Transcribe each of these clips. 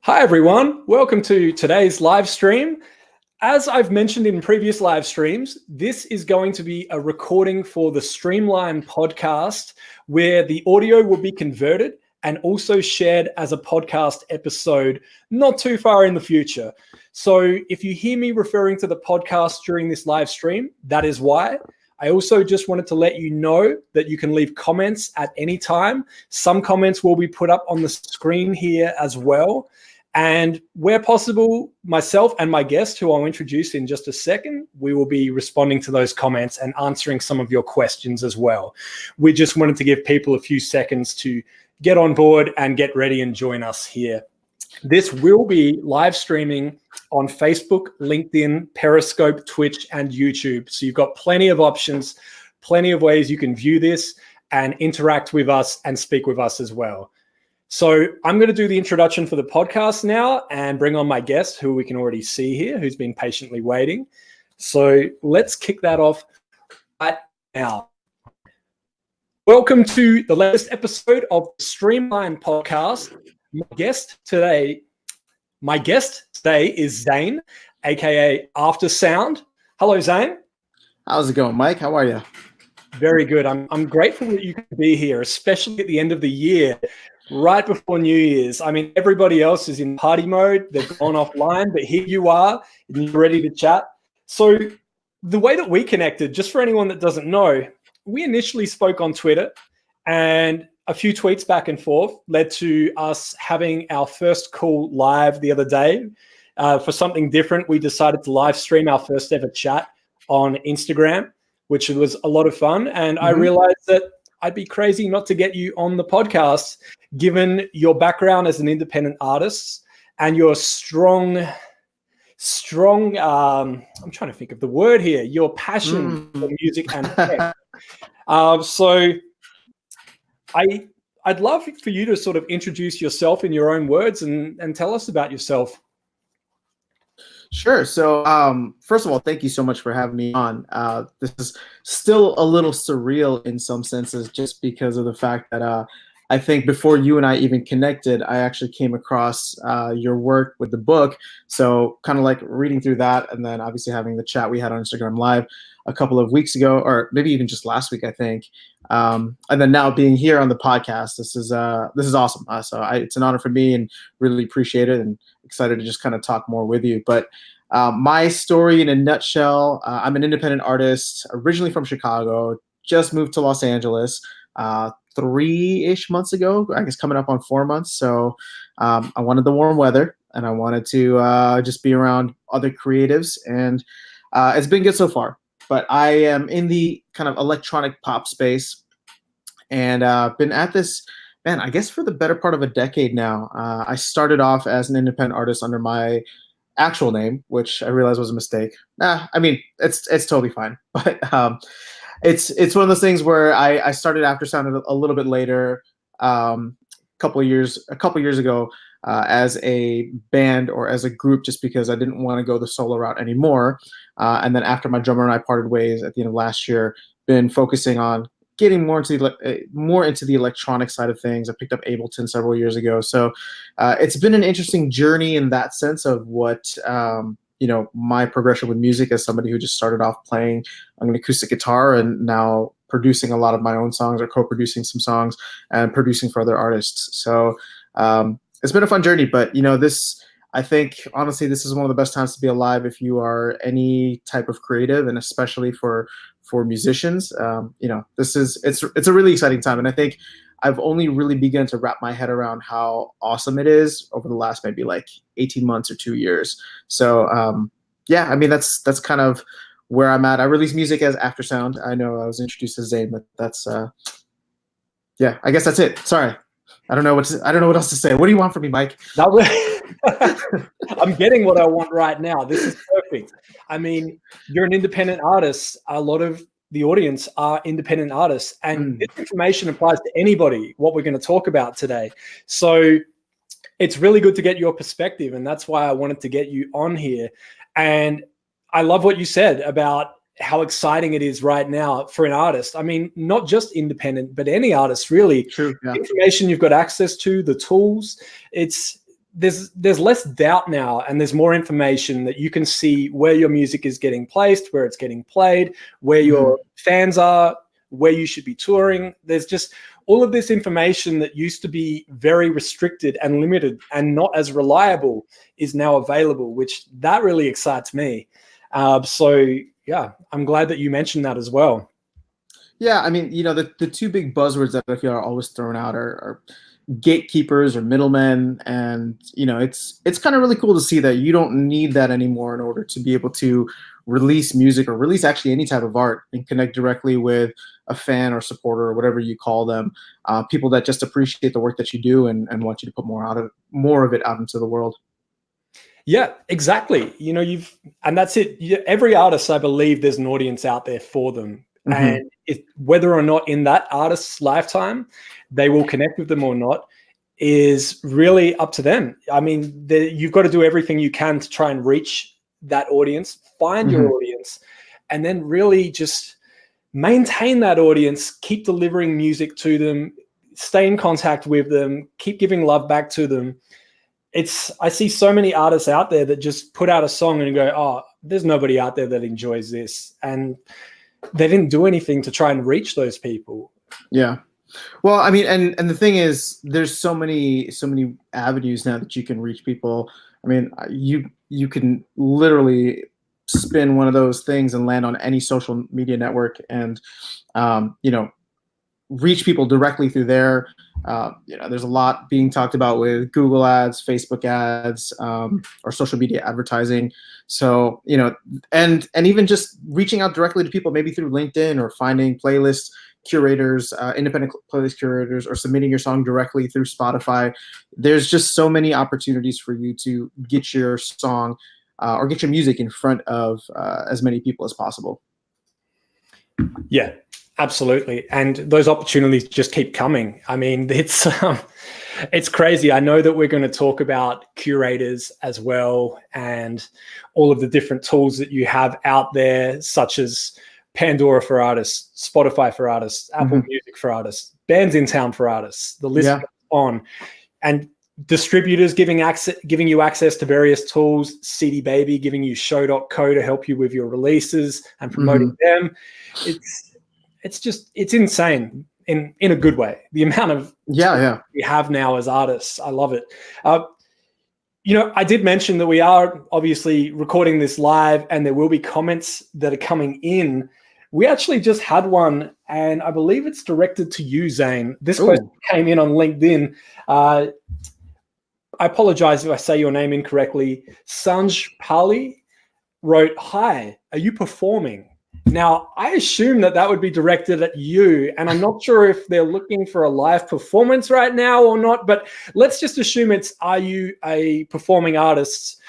Hi everyone, welcome to today's live stream. As I've mentioned in previous live streams, this is going to be a recording for the Streamline podcast where the audio will be converted and also shared as a podcast episode not too far in the future. So if you hear me referring to the podcast during this live stream, that is why. I also just wanted to let you know that you can leave comments at any time. Some comments will be put up on the screen here as well. And where possible, myself and my guest, who I'll introduce in just a second, we will be responding to those comments and answering some of your questions as well. We just wanted to give people a few seconds to get on board and get ready and join us here. This will be live streaming on Facebook, LinkedIn, Periscope, Twitch, and YouTube. So you've got plenty of options, plenty of ways you can view this and interact with us and speak with us as well. So I'm going to do the introduction for the podcast now and bring on my guest, who we can already see here, who's been patiently waiting. So let's kick that off right now. Welcome to the latest episode of the Streamline podcast. My guest today is Zane, aka AfterSound. Hello, Zane. How's it going, Mike? How are you? Very good. I'm grateful that you can be here, especially at the end of the year, right before New Year's. I mean, everybody else is in party mode. They've gone offline, but here you are, and you're ready to chat. So the way that we connected, just for anyone that doesn't know, we initially spoke on Twitter, and a few tweets back and forth led to us having our first call live the other day. For something different, we decided to live stream our first ever chat on Instagram, which was a lot of fun. And I realized that I'd be crazy not to get you on the podcast, given your background as an independent artist and your strong, I'm trying to think of the word here, your passion for music and tech. So I'd love for you to sort of introduce yourself in your own words and tell us about yourself. Sure. So first of all, thank you so much for having me on. This is still a little surreal in some senses just because of the fact that I think before you and I even connected, I actually came across your work with the book. So kind of like reading through that and then obviously having the chat we had on Instagram Live a couple of weeks ago, or maybe even just last week, I think. And then now being here on the podcast, this is awesome. It's an honor for me and really appreciate it and excited to just kind of talk more with you. But my story in a nutshell, I'm an independent artist, originally from Chicago, just moved to Los Angeles 3-ish months ago, I guess coming up on 4 months. So I wanted the warm weather and I wanted to just be around other creatives, and it's been good so far. But I am in the kind of electronic pop space and been at this, man, I guess for the better part of a decade now. I started off as an independent artist under my actual name, which I realized was a mistake. I mean, it's totally fine. But it's one of those things where I started AfterSound a little bit later, a couple of years ago, as a band or as a group, just because I didn't want to go the solo route anymore. And then after my drummer and I parted ways at the end of last year, been focusing on getting more into the electronic side of things. I picked up Ableton several years ago. So it's been an interesting journey in that sense of what, my progression with music as somebody who just started off playing an acoustic guitar and now producing a lot of my own songs or co-producing some songs and producing for other artists. So it's been a fun journey, but I think honestly, this is one of the best times to be alive if you are any type of creative, and especially for musicians. It's a really exciting time, and I think I've only really begun to wrap my head around how awesome it is over the last maybe like 18 months or 2 years. So I mean that's kind of where I'm at. I release music as AfterSound. I know I was introduced as Zane, but that's I guess that's it. Sorry. I don't know what else to say. What do you want from me, Mike? I'm getting what I want right now. This is perfect. I mean, you're an independent artist. A lot of the audience are independent artists, and this information applies to anybody, what we're going to talk about today. So it's really good to get your perspective, and that's why I wanted to get you on here. And I love what you said about how exciting it is right now for an artist. I mean, not just independent, but any artist really. True. Yeah. The information you've got access to, the tools, there's less doubt now, and there's more information that you can see where your music is getting placed, where it's getting played, where your fans are, where you should be touring. There's just all of this information that used to be very restricted and limited and not as reliable is now available, which that really excites me. So yeah, I'm glad that you mentioned that as well. Yeah, I mean, the two big buzzwords that I feel are always thrown out are gatekeepers or middlemen, and it's kind of really cool to see that you don't need that anymore in order to be able to release music or release actually any type of art and connect directly with a fan or supporter or whatever you call them, people that just appreciate the work that you do and want you to put more of it out into the world. Yeah, exactly. And that's it. Every artist, I believe, there's an audience out there for them. And whether or not in that artist's lifetime they will connect with them or not is really up to them. I mean, you've got to do everything you can to try and reach that audience, find your audience, and then really just maintain that audience, keep delivering music to them, stay in contact with them, keep giving love back to them. I see so many artists out there that just put out a song and go, oh, there's nobody out there that enjoys this. And they didn't do anything to try and reach those people. Yeah. Well, I mean, and the thing is, there's so many avenues now that you can reach people. I mean, you can literally spin one of those things and land on any social media network and, reach people directly through there. There's a lot being talked about with Google ads, Facebook ads, or social media advertising. So, and even just reaching out directly to people, maybe through LinkedIn or finding playlist curators, independent playlist curators, or submitting your song directly through Spotify. There's just so many opportunities for you to get your song or get your music in front of as many people as possible. Yeah, absolutely. And those opportunities just keep coming. I mean, it's crazy. I know that we're going to talk about curators as well and all of the different tools that you have out there, such as Pandora for artists, Spotify for artists, Apple Music for artists, Bands in Town for artists. The list goes on. And distributors giving you access to various tools, CD Baby giving you show.co to help you with your releases and promoting them. It's insane in a good way. The amount of we have now as artists, I love it. I did mention that we are obviously recording this live, and there will be comments that are coming in. We actually just had one, and I believe it's directed to you, Zane. This question came in on LinkedIn. I apologize if I say your name incorrectly. Sanj Pali wrote, "Hi, are you performing?" Now, I assume that would be directed at you, and I'm not sure if they're looking for a live performance right now or not, but let's just assume are you a performing artist?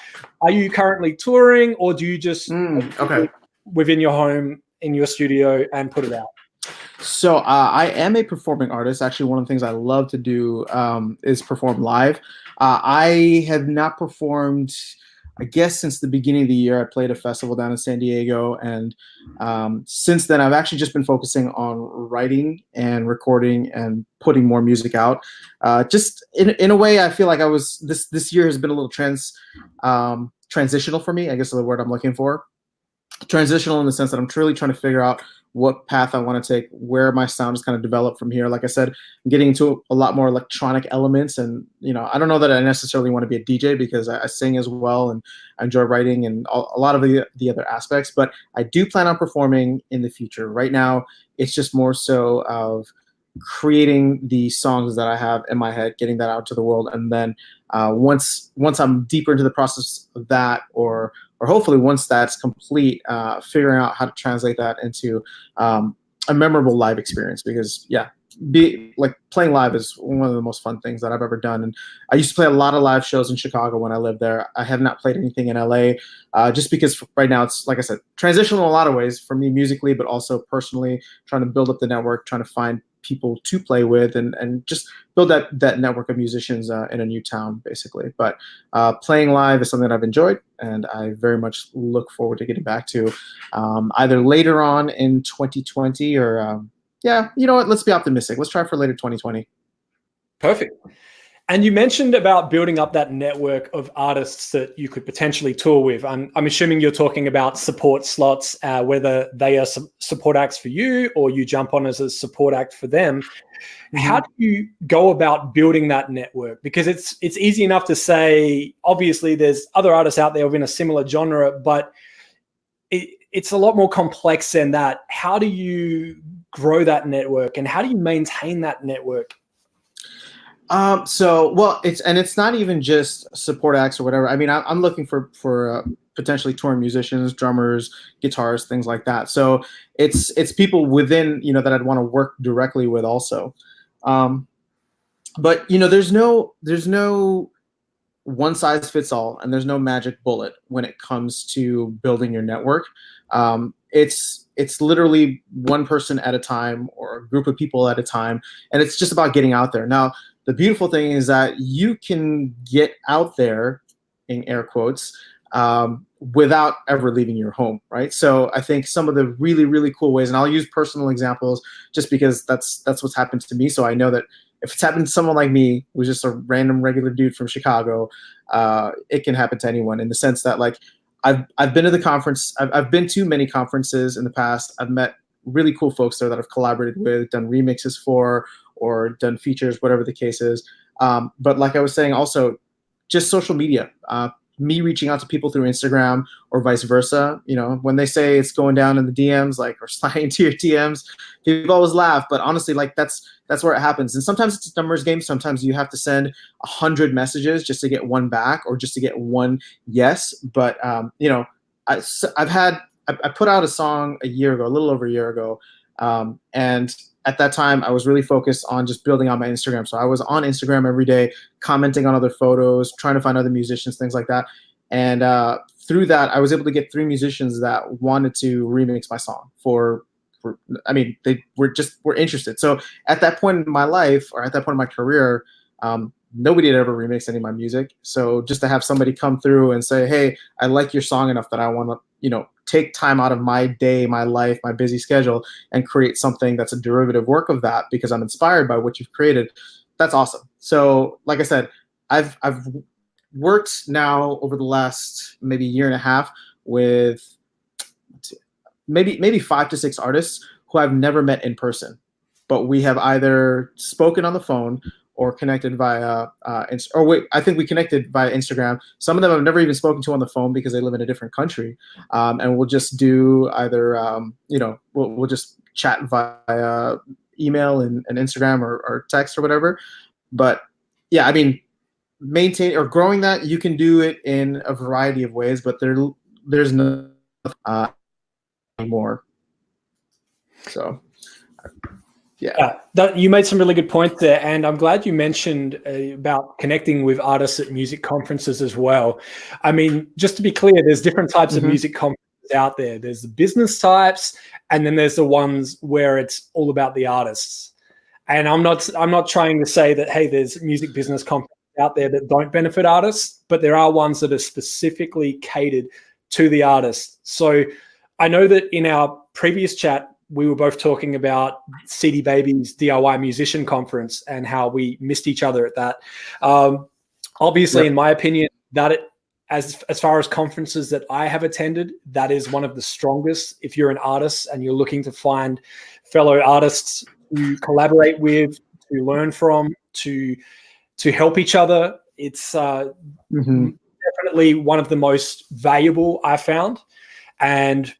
Are you currently touring, or do you just within your home, in your studio, and put it out? So I am a performing artist. Actually, one of the things I love to do is perform live. I have not performed, I guess, since the beginning of the year. I played a festival down in San Diego, and since then I've actually just been focusing on writing and recording and putting more music out. Just in a way, I feel like this year has been a little transitional for me, I guess is the word I'm looking for. Transitional in the sense that I'm truly trying to figure out what path I want to take, where my sound is kind of developed from here. Like I said, I'm getting into a lot more electronic elements, and I don't know that I necessarily want to be a DJ because I sing as well, and I enjoy writing and a lot of the other aspects. But I do plan on performing in the future. Right now, it's just more so of creating the songs that I have in my head, getting that out to the world, and then once I'm deeper into the process of that, or hopefully once that's complete, figuring out how to translate that into a memorable live experience. Because playing live is one of the most fun things that I've ever done. And I used to play a lot of live shows in Chicago when I lived there. I have not played anything in LA, just because right now it's, like I said, transitional in a lot of ways for me musically, but also personally, trying to build up the network, trying to find people to play with, and just build that network of musicians in a new town, basically. But playing live is something that I've enjoyed, and I very much look forward to getting back to either later on in 2020 or you know what? Let's be optimistic. Let's try for later 2020. Perfect. And you mentioned about building up that network of artists that you could potentially tour with. I'm assuming you're talking about support slots, whether they are support acts for you or you jump on as a support act for them. How do you go about building that network? Because it's easy enough to say, obviously, there's other artists out there within a similar genre, but it's a lot more complex than that. How do you grow that network, and how do you maintain that network? It's not even just support acts or whatever. I mean, I'm looking for potentially touring musicians, drummers, guitarists, things like that. So it's people within, that I'd want to work directly with also. But there's no one size fits all, and there's no magic bullet when it comes to building your network. It's literally one person at a time or a group of people at a time, and it's just about getting out there. Now, the beautiful thing is that you can get out there, in air quotes, without ever leaving your home, right? So I think some of the really, really cool ways, and I'll use personal examples just because that's what's happened to me. So I know that if it's happened to someone like me, who's just a random regular dude from Chicago, it can happen to anyone, in the sense that, like, I've been to the conference. I've been to many conferences in the past. I've met really cool folks there that I've collaborated with, done remixes for, or done features, whatever the case is. But like I was saying, also just social media, me reaching out to people through Instagram or vice versa. When they say it's going down in the DMs, like, or sliding into your DMs, people always laugh. But honestly, like, that's where it happens. And sometimes it's a numbers game. Sometimes you have to send 100 messages just to get one back, or just to get one yes. But I put out a song a little over a year ago, and at that time, I was really focused on just building out my Instagram. So I was on Instagram every day, commenting on other photos, trying to find other musicians, things like that. And through that, I was able to get 3 musicians that wanted to remix my song they were interested. So at that point in my life, or at that point in my career, nobody had ever remixed any of my music. So just to have somebody come through and say, hey, I like your song enough that I want to, take time out of my day, my life, my busy schedule, and create something that's a derivative work of that because I'm inspired by what you've created. That's awesome. So like I said, I've worked now over the last maybe year and a half with maybe 5 to 6 artists who I've never met in person, but we have either spoken on the phone or connected via I think we connected via Instagram. Some of them I've never even spoken to on the phone because they live in a different country, and we'll just do either we'll just chat via email and Instagram or text or whatever. But yeah, I mean, maintain or growing that, you can do it in a variety of ways, but there's no anymore. So. Yeah, you made some really good points there, and I'm glad you mentioned about connecting with artists at music conferences as well. I mean, just to be clear, there's different types of music conferences out there. There's the business types, and then there's the ones where it's all about the artists. And I'm not trying to say that, hey, there's music business conferences out there that don't benefit artists, but there are ones that are specifically catered to the artists. So I know that in our previous chat, we were both talking about CD Baby's DIY Musician Conference and how we missed each other at that. Obviously, in my opinion, as far as conferences that I have attended, that is one of the strongest. If you're an artist and you're looking to find fellow artists to collaborate with, to learn from, to help each other, it's definitely one of the most valuable I found. And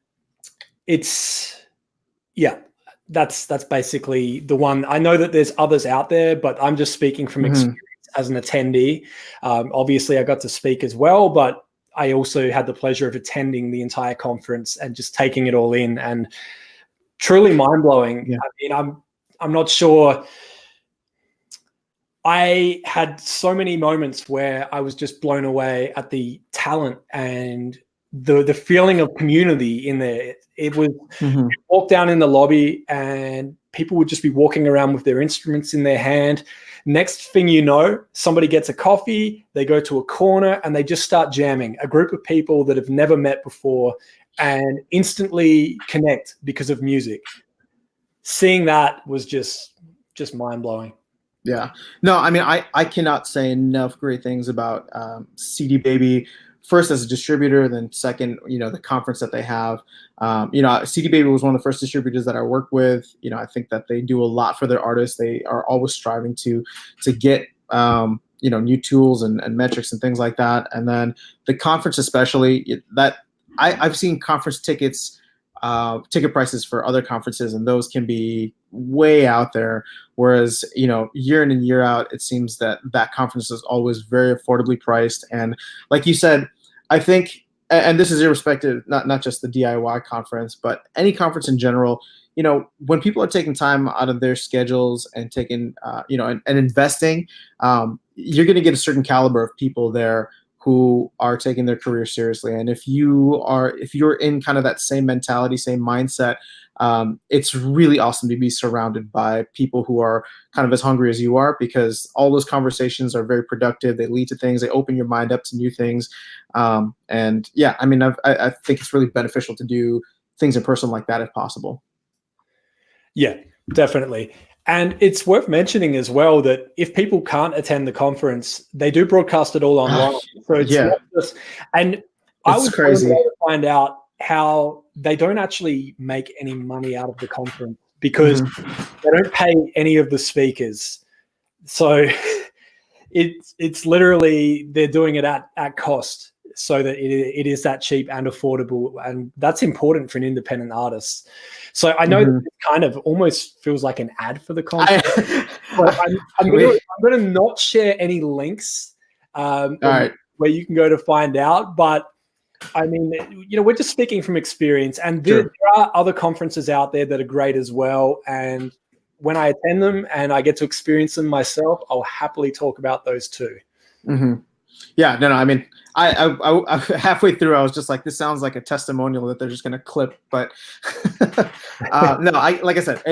that's basically the one. I know that there's others out there, but I'm just speaking from experience as an attendee. Obviously, I got to speak as well, but I also had the pleasure of attending the entire conference and just taking it all in, and truly mind-blowing. Yeah. I mean, I'm not sure. I had so many moments where I was just blown away at the talent and the feeling of community in there. It was you walk down in the lobby and people would just be walking around with their instruments in their hand. Next thing you know, somebody gets a coffee, they go to a corner and they just start jamming. A group of people that have never met before and instantly connect because of music. Seeing that was just mind-blowing. Yeah. No, I mean, I cannot say enough great things about CD Baby. First as a distributor, then second, the conference that they have. CD Baby was one of the first distributors that I worked with. I think that they do a lot for their artists. They are always striving to get new tools and metrics and things like that. And then the conference, especially I've seen conference ticket prices for other conferences, and those can be way out there. Whereas, year in and year out, it seems that conference is always very affordably priced. And like you said, I think, and this is irrespective, not just the DIY conference, but any conference in general, when people are taking time out of their schedules and taking, and investing, you're going to get a certain caliber of people there who are taking their career seriously. And if you're in kind of that same mentality, same mindset, it's really awesome to be surrounded by people who are kind of as hungry as you are, because all those conversations are very productive. They lead to things. They open your mind up to new things. And yeah, I mean, I think it's really beneficial to do things in person like that if possible. Yeah, definitely. And it's worth mentioning as well that if people can't attend the conference, they do broadcast it all online. So it's not just, and I was crazy to find out how they don't actually make any money out of the conference, because they don't pay any of the speakers. So it's literally, they're doing it at cost, so that it is that cheap and affordable. And that's important for an independent artist. So I know that it kind of almost feels like an ad for the conference. But I'm going to not share any links where you can go to find out. But I mean, we're just speaking from experience, and there are other conferences out there that are great as well. And when I attend them and I get to experience them myself, I'll happily talk about those too. Yeah, no, I mean, I halfway through, I was just like, this sounds like a testimonial that they're just going to clip. But no, like I said,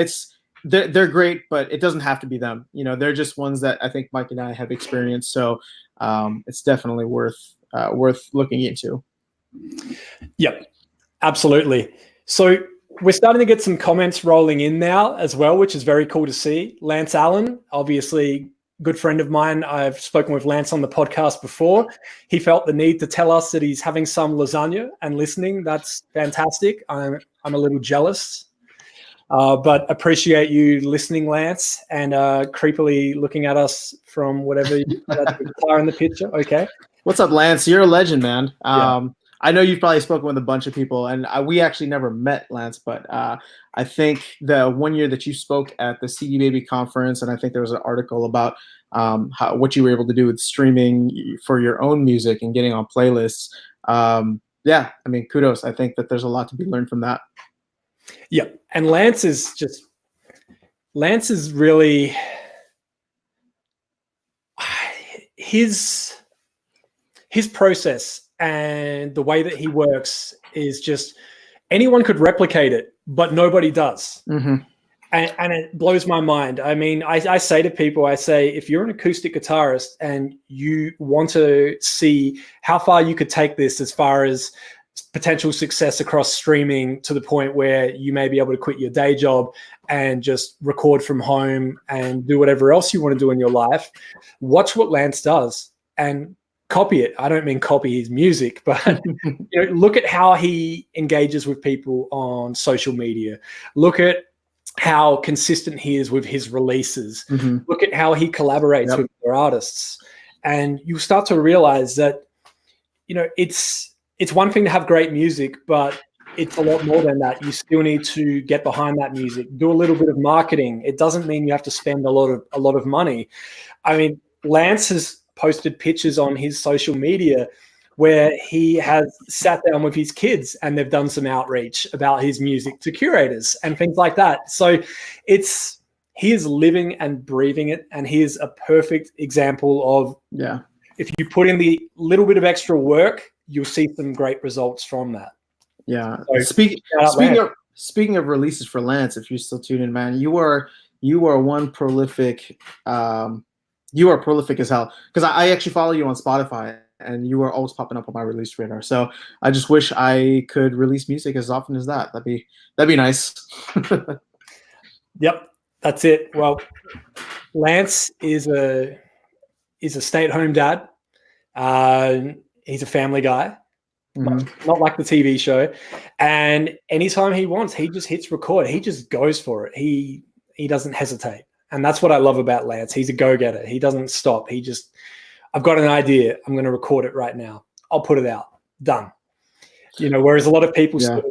they're great, but it doesn't have to be them. They're just ones that I think Mike and I have experienced. So it's definitely worth looking into. Yep, absolutely. So we're starting to get some comments rolling in now as well, which is very cool to see. Lance Allen, obviously good friend of mine. I've spoken with Lance on the podcast before. He felt the need to tell us that he's having some lasagna and listening. That's fantastic. I'm a little jealous, but appreciate you listening, Lance, and creepily looking at us from whatever you are in the picture. Okay. What's up, Lance? You're a legend, man. I know you've probably spoken with a bunch of people, and we actually never met, Lance, but I think the one year that you spoke at the CD Baby conference, and I think there was an article about what you were able to do with streaming for your own music and getting on playlists. Yeah, I mean, kudos. I think that there's a lot to be learned from that. Yeah, and Lance is really, his process and the way that he works is just, anyone could replicate it, but nobody does. And it blows my mind. I mean, I say to people, if you're an acoustic guitarist and you want to see how far you could take this as far as potential success across streaming, to the point where you may be able to quit your day job and just record from home and do whatever else you want to do in your life, watch what Lance does and copy it. I don't mean copy his music, but look at how he engages with people on social media. Look at how consistent he is with his releases. Look at how he collaborates with other artists. And you start to realize that, it's one thing to have great music, but it's a lot more than that. You still need to get behind that music, do a little bit of marketing. It doesn't mean you have to spend a lot of money. I mean, Lance has posted pictures on his social media where he has sat down with his kids and they've done some outreach about his music to curators and things like that. So he is living and breathing it, and he is a perfect example of, if you put in the little bit of extra work, you'll see some great results from that. Yeah. So, speaking of releases for Lance, if you're still tuned in, man, you are one prolific. You are prolific as hell, because I actually follow you on Spotify, and you are always popping up on my release radar. So I just wish I could release music as often as that. That'd be nice. Yep, that's it. Well, Lance is a stay-at-home dad. He's a family guy, not like the TV show. And anytime he wants, he just hits record. He just goes for it. He doesn't hesitate. And that's what I love about Lance. He's a go-getter. He doesn't stop. I've got an idea. I'm going to record it right now. I'll put it out. Done. Whereas a lot of people sort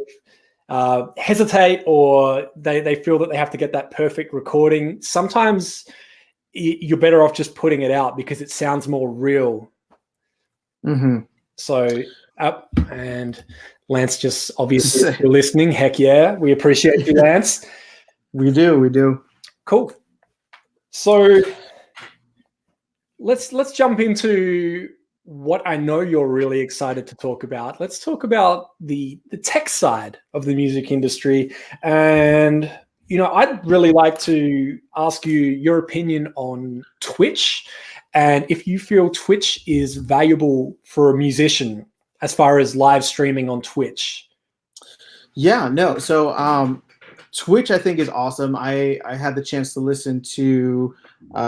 of hesitate, or they feel that they have to get that perfect recording. Sometimes you're better off just putting it out because it sounds more real. So and Lance just obviously if you're listening, heck yeah, we appreciate you, Lance. We do. Cool. So let's jump into what I know you're really excited to talk about. Let's talk about the tech side of the music industry. And, I'd really like to ask you your opinion on Twitch, and if you feel Twitch is valuable for a musician as far as live streaming on Twitch. Yeah, no. So Twitch, I think, is awesome. I had the chance to listen to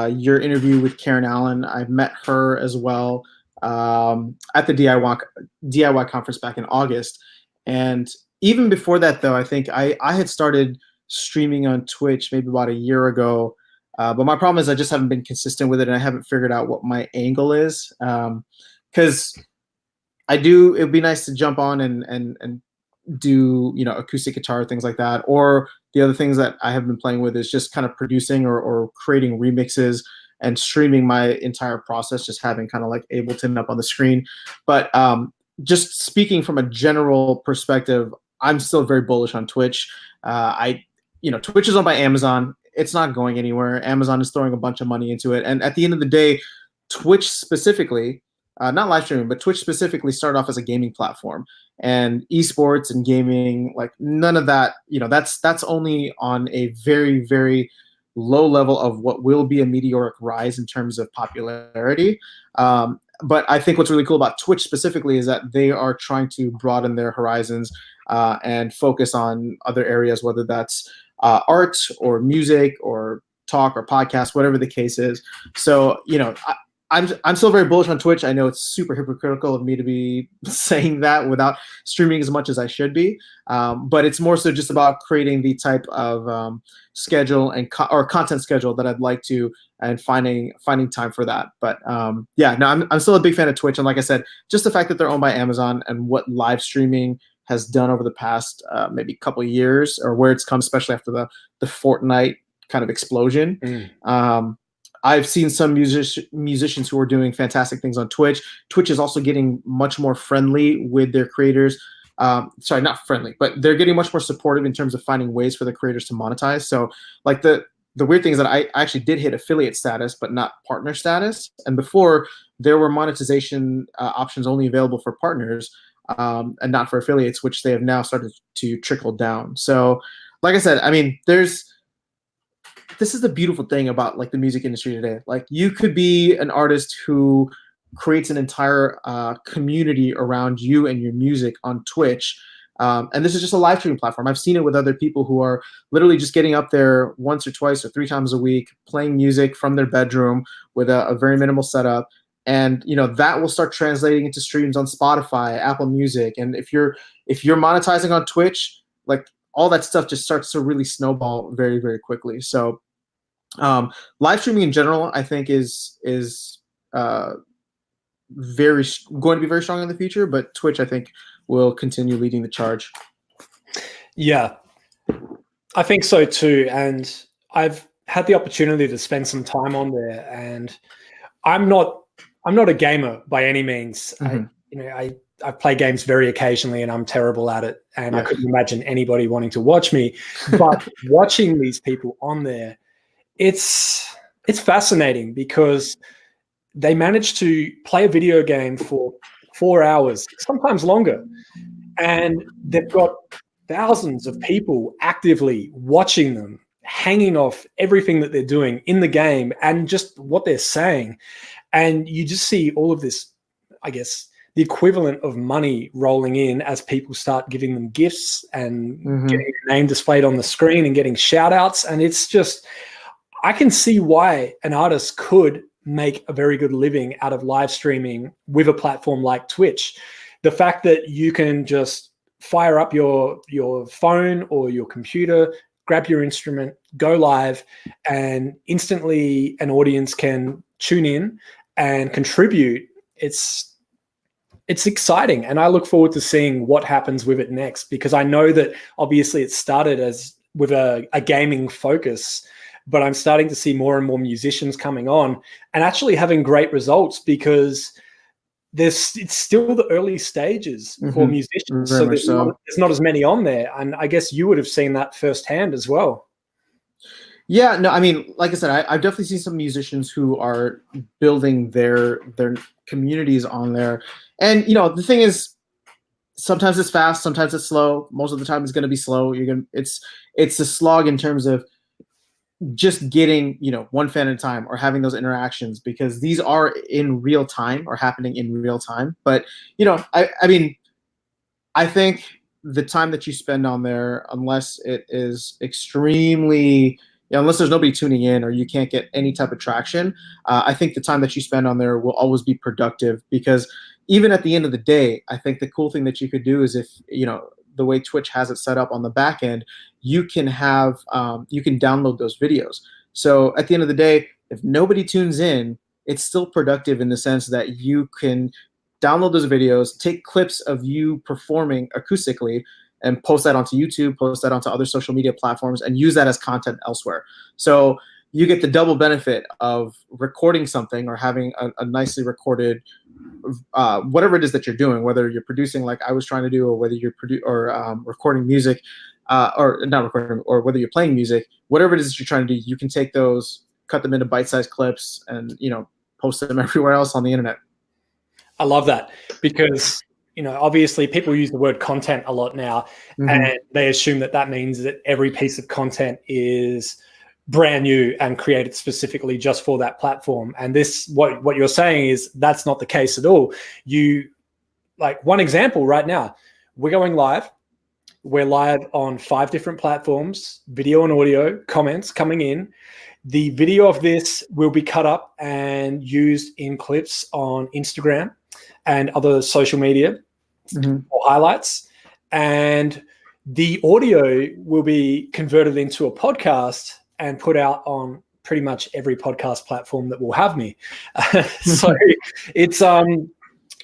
your interview with Karen Allen. I've met her as well at the DIY conference back in August. And even before that, though, I think I had started streaming on Twitch maybe about a year ago. But my problem is I just haven't been consistent with it, and I haven't figured out what my angle is. Because it would be nice to jump on and do acoustic guitar, things like that. Or the other things that I have been playing with is just kind of producing or creating remixes and streaming my entire process, just having kind of like Ableton up on the screen. But just speaking from a general perspective, I'm still very bullish on Twitch. Twitch is owned by Amazon. It's not going anywhere. Amazon is throwing a bunch of money into it. And at the end of the day, Twitch specifically, not live streaming, but Twitch specifically started off as a gaming platform. And esports and gaming, like none of that, that's only on a very, very low level of what will be a meteoric rise in terms of popularity. But I think what's really cool about Twitch specifically is that they are trying to broaden their horizons and focus on other areas, whether that's art or music or talk or podcast, whatever the case is. So, I'm still very bullish on Twitch. I know it's super hypocritical of me to be saying that without streaming as much as I should be. But it's more so just about creating the type of schedule and content schedule that I'd like to, and finding time for that. But I'm still a big fan of Twitch. And like I said, just the fact that they're owned by Amazon and what live streaming has done over the past maybe couple of years, or where it's come, especially after the Fortnite kind of explosion. I've seen some musicians who are doing fantastic things on Twitch. Twitch is also getting much more friendly with their creators. Sorry, not friendly, but they're getting much more supportive in terms of finding ways for the creators to monetize. So like the weird thing is that I actually did hit affiliate status, but not partner status. And before, there were monetization options only available for partners and not for affiliates, which they have now started to trickle down. So like I said, I mean, this is the beautiful thing about like the music industry today. Like you could be an artist who creates an entire community around you and your music on Twitch. And this is just a live streaming platform. I've seen it with other people who are literally just getting up there once or twice or 3 times a week, playing music from their bedroom with a very minimal setup. And that will start translating into streams on Spotify, Apple Music. And if you're monetizing on Twitch, like all that stuff just starts to really snowball very, very quickly. So live streaming in general, I think is going to be very strong in the future, but Twitch, I think, will continue leading the charge. Yeah, I think so too. And I've had the opportunity to spend some time on there, and I'm not a gamer by any means. I play games very occasionally, and I'm terrible at it. And I couldn't imagine anybody wanting to watch me. But watching these people on there, it's fascinating because they manage to play a video game for 4 hours, sometimes longer. And they've got thousands of people actively watching them, hanging off everything that they're doing in the game and just what they're saying. And you just see all of this, I guess, the equivalent of money rolling in as people start giving them gifts and getting their name displayed on the screen and getting shout outs. And it's just, I can see why an artist could make a very good living out of live streaming with a platform like Twitch. The fact that you can just fire up your phone or your computer, grab your instrument, go live, and instantly an audience can tune in and contribute. It's exciting, and I look forward to seeing what happens with it next, because I know that obviously it started as with a gaming focus, but I'm starting to see more and more musicians coming on and actually having great results, because it's still the early stages for musicians. So there's not as many on there. And I guess you would have seen that firsthand as well. Yeah, no, I mean, like I said, I've definitely seen some musicians who are building their communities on there. And, you know, the thing is, sometimes it's fast, sometimes it's slow. Most of the time it's going to be slow. It's a slog in terms of just getting, you know, one fan at a time or having those interactions, because these are in real time or happening in real time. But, you know, I mean, I think the time that you spend on there, unless it is extremely, unless there's nobody tuning in or you can't get any type of traction, I think the time that you spend on there will always be productive, because even at the end of the day, I think the cool thing that you could do is, if, you know, the way Twitch has it set up on the back end, you can have, you can download those videos. So at the end of the day, if nobody tunes in, it's still productive in the sense that you can download those videos, take clips of you performing acoustically, and post that onto YouTube, post that onto other social media platforms, and use that as content elsewhere. So you get the double benefit of recording something or having a nicely recorded, whatever it is that you're doing, whether you're producing like I was trying to do, or whether you're recording music, or not recording, or whether you're playing music, whatever it is that you're trying to do, you can take those, cut them into bite-sized clips, and, you know, post them everywhere else on the internet. I love that, because, you know, obviously people use the word content a lot now, and they assume that means that every piece of content is brand new and created specifically just for that platform. And this, what you're saying is that's not the case at all. You, like, one example right now, we're going live. We're live on 5 different platforms, video and audio, comments coming in. The video of this will be cut up and used in clips on Instagram and other social media or highlights. And the audio will be converted into a podcast and put out on pretty much every podcast platform that will have me. So it's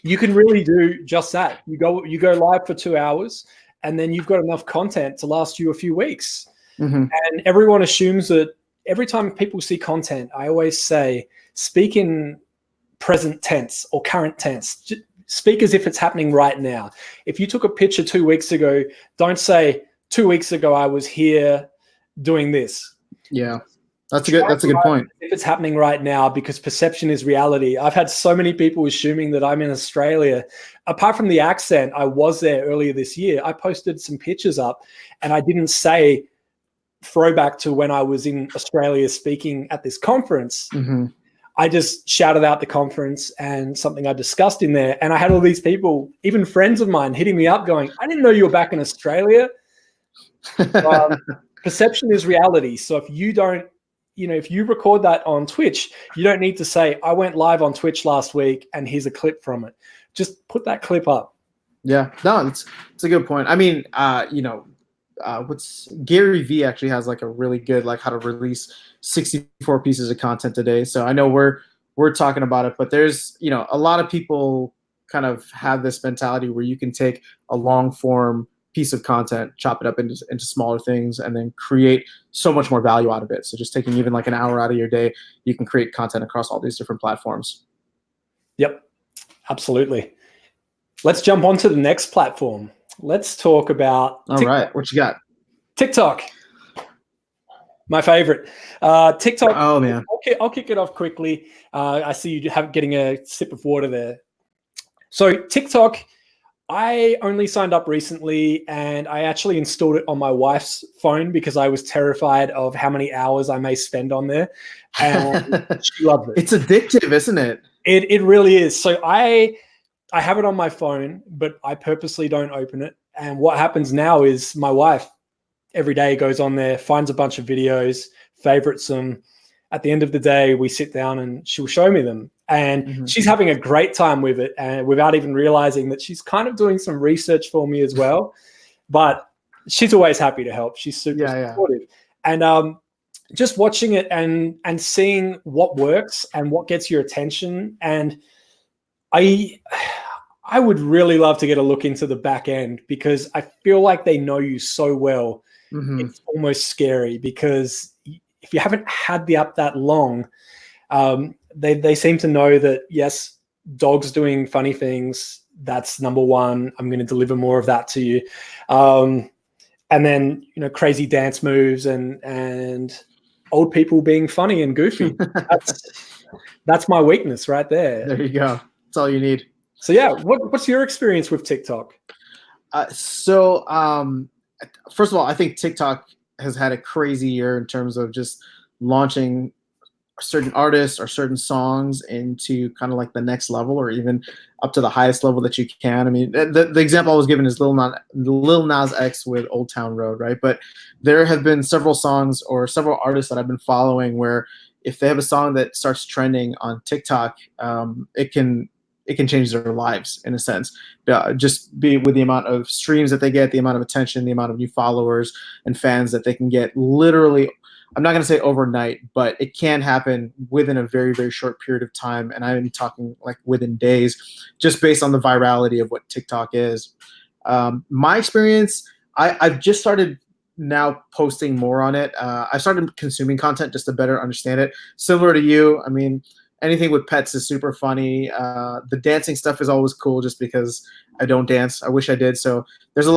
you can really do just that. You go live for 2 hours, and then you've got enough content to last you a few weeks. And everyone assumes that every time people see content, I always say, speak in present tense or current tense. Speak as if it's happening right now. If you took a picture 2 weeks ago, don't say 2 weeks ago I was here doing this. Yeah, that's a good point. If it's happening right now, because perception is reality. I've had so many people assuming that I'm in Australia. Apart from the accent, I was there earlier this year. I posted some pictures up, and I didn't say throwback to when I was in Australia speaking at this conference. I just shouted out the conference and something I discussed in there. And I had all these people, even friends of mine, hitting me up going, I didn't know you were back in Australia. Perception is reality. So if you don't, you know, if you record that on Twitch, you don't need to say, I went live on Twitch last week and here's a clip from it. Just put that clip up. Yeah, no, it's a good point. I mean, you know, what's Gary V actually has like a really good, like, how to release 64 pieces of content a day. So I know we're talking about it, but there's, you know, a lot of people kind of have this mentality where you can take a long form piece of content, chop it up into smaller things, and then create so much more value out of it. So just taking even like an hour out of your day, you can create content across all these different platforms. Yep, absolutely. Let's jump on to the next platform. Let's talk about TikTok. All right, what you got? TikTok. My favorite. TikTok. Oh, man. I'll kick it off quickly. I see you getting a sip of water there. So TikTok, I only signed up recently, and I actually installed it on my wife's phone because I was terrified of how many hours I may spend on there. And she loves it. It's addictive, isn't it? It really is. So I have it on my phone, but I purposely don't open it. And what happens now is my wife every day goes on there, finds a bunch of videos, favorites them, at the end of the day, we sit down and she'll show me them. And she's having a great time with it, and without even realizing that she's kind of doing some research for me as well. But she's always happy to help. She's super supportive. And just watching it and seeing what works and what gets your attention. And I would really love to get a look into the back end, because I feel like they know you so well. It's almost scary, because if you haven't had the app that long, they seem to know that, yes, dogs doing funny things, that's number one. I'm going to deliver more of that to you. And then, crazy dance moves and old people being funny and goofy. That's my weakness right there. There you go. That's all you need. So yeah, what's your experience with TikTok? First of all, I think TikTok has had a crazy year in terms of just launching certain artists or certain songs into kind of like the next level, or even up to the highest level that you can. I mean, the example I was given is Lil Nas X with Old Town Road, right? But there have been several songs or several artists that I've been following where if they have a song that starts trending on TikTok, it can change their lives in a sense. Just be with the amount of streams that they get, the amount of attention, the amount of new followers and fans that they can get literally, I'm not going to say overnight, but it can happen within a very, very short period of time. And I'm talking like within days, just based on the virality of what TikTok is. My experience, I've just started now posting more on it. I started consuming content just to better understand it. Similar to you, I mean, anything with pets is super funny. The dancing stuff is always cool just because I don't dance. I wish I did. So there's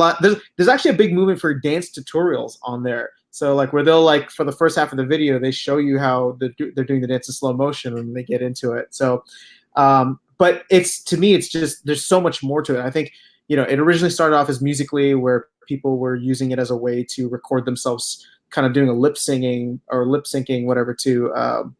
actually a big movement for dance tutorials on there. So like where they'll like for the first half of the video, they show you how they're doing the dance in slow motion and they get into it. So, but to me, it's just, there's so much more to it. I think, it originally started off as Musical.ly, where people were using it as a way to record themselves kind of doing a lip syncing whatever to,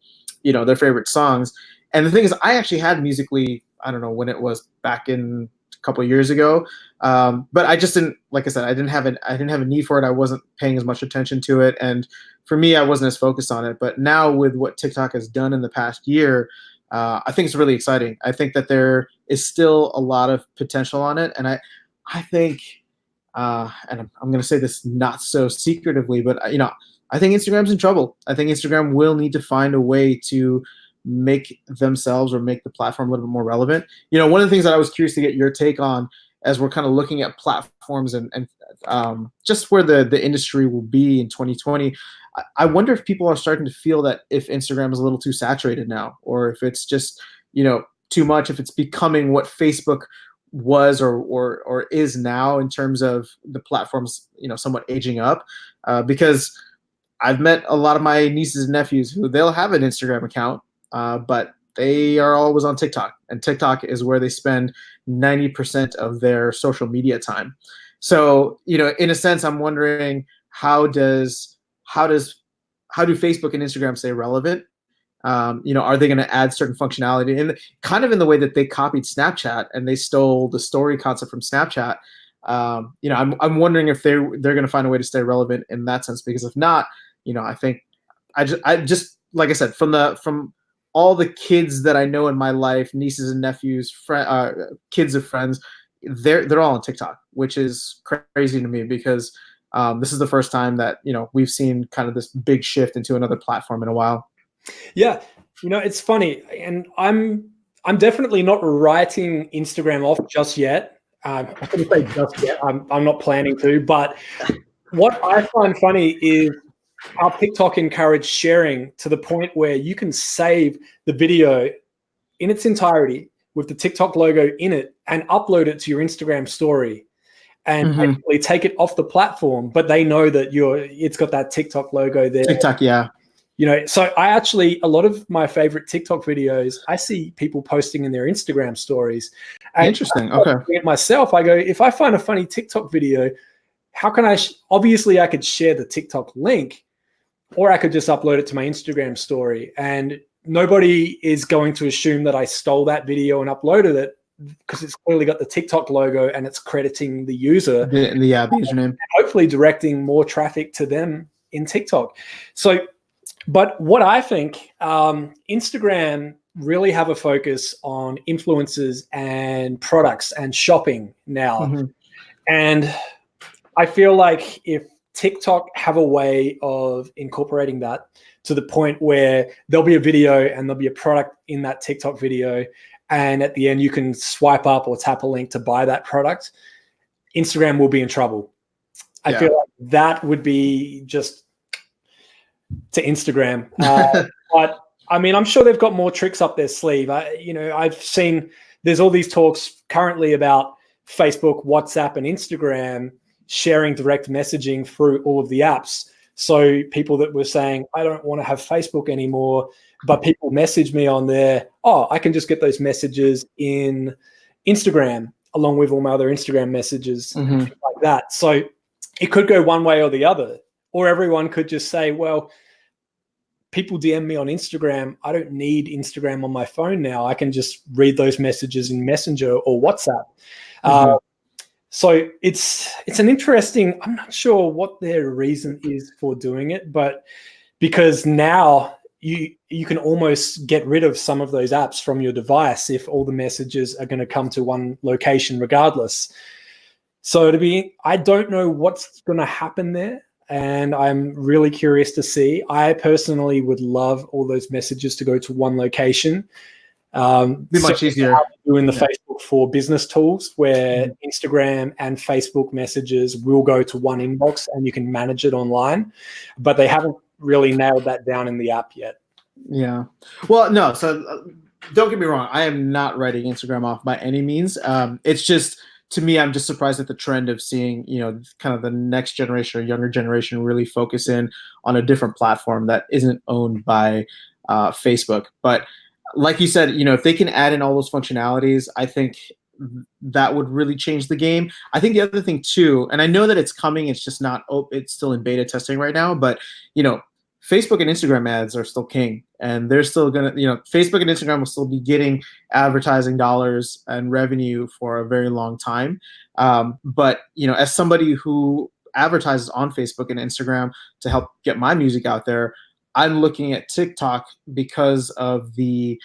their favorite songs. And the thing is, I actually had Musical.ly, I don't know when it was, back in a couple of years ago. But I just didn't, like I said, I didn't have a need for it. I wasn't paying as much attention to it. And for me, I wasn't as focused on it. But now with what TikTok has done in the past year, I think it's really exciting. I think that there is still a lot of potential on it. And I think, and I'm going to say this not so secretively, but I think Instagram's in trouble. I think Instagram will need to find a way to make themselves or make the platform a little bit more relevant. One of the things that I was curious to get your take on as we're kind of looking at platforms and just where the industry will be in 2020, I wonder if people are starting to feel that if Instagram is a little too saturated now, or if it's just, too much, if it's becoming what Facebook was or is now in terms of the platforms, somewhat aging up, because I've met a lot of my nieces and nephews who they'll have an Instagram account, but they are always on TikTok, and TikTok is where they spend 90% of their social media time. So, in a sense, I'm wondering how do Facebook and Instagram stay relevant? Are they going to add certain functionality and kind of in the way that they copied Snapchat and they stole the story concept from Snapchat? I'm wondering if they're going to find a way to stay relevant in that sense, because if not, I think I just like I said, from all the kids that I know in my life, nieces and nephews, kids of friends, they're all on TikTok, which is crazy to me, because this is the first time that we've seen kind of this big shift into another platform in a while. Yeah, it's funny, and I'm definitely not writing Instagram off just yet. I couldn't say just yet. I'm not planning to, but what I find funny is how TikTok encouraged sharing to the point where you can save the video in its entirety with the TikTok logo in it and upload it to your Instagram story and basically take it off the platform, but they know that it's got that TikTok logo there. TikTok, yeah. So I actually, a lot of my favorite TikTok videos, I see people posting in their Instagram stories. And interesting. Okay. Myself, I go, if I find a funny TikTok video, how can I, obviously I could share the TikTok link, or I could just upload it to my Instagram story. And nobody is going to assume that I stole that video and uploaded it, because it's clearly got the TikTok logo and it's crediting the user. The username. And hopefully directing more traffic to them in TikTok. So But what I think, Instagram really have a focus on influencers and products and shopping now. Mm-hmm. And I feel like if TikTok have a way of incorporating that to the point where there'll be a video and there'll be a product in that TikTok video, and at the end you can swipe up or tap a link to buy that product, Instagram will be in trouble. I feel like that would be just to Instagram. But I mean, I'm sure they've got more tricks up their sleeve. I've seen there's all these talks currently about Facebook, WhatsApp, and Instagram sharing direct messaging through all of the apps. So people that were saying, I don't want to have Facebook anymore, but people message me on there. Oh, I can just get those messages in Instagram along with all my other Instagram messages and things like that. So it could go one way or the other, or everyone could just say, well, people DM me on Instagram. I don't need Instagram on my phone now. I can just read those messages in Messenger or WhatsApp. So it's an interesting, I'm not sure what their reason is for doing it, but because now you can almost get rid of some of those apps from your device if all the messages are going to come to one location regardless. So I don't know what's going to happen there. And I'm really curious to see. I personally would love all those messages to go to one location. Be much easier. Doing the Facebook for business tools where Instagram and Facebook messages will go to one inbox and you can manage it online, but they haven't really nailed that down in the app yet. Yeah. Well, no. So don't get me wrong. I am not writing Instagram off by any means. It's just, to me, I'm just surprised at the trend of seeing, kind of the next generation or younger generation really focus in on a different platform that isn't owned by Facebook. But like you said, if they can add in all those functionalities, I think that would really change the game. I think the other thing too, and I know that it's coming, it's just not, it's still in beta testing right now, but Facebook and Instagram ads are still king, and they're still going to, Facebook and Instagram will still be getting advertising dollars and revenue for a very long time. But, as somebody who advertises on Facebook and Instagram to help get my music out there, I'm looking at TikTok because of the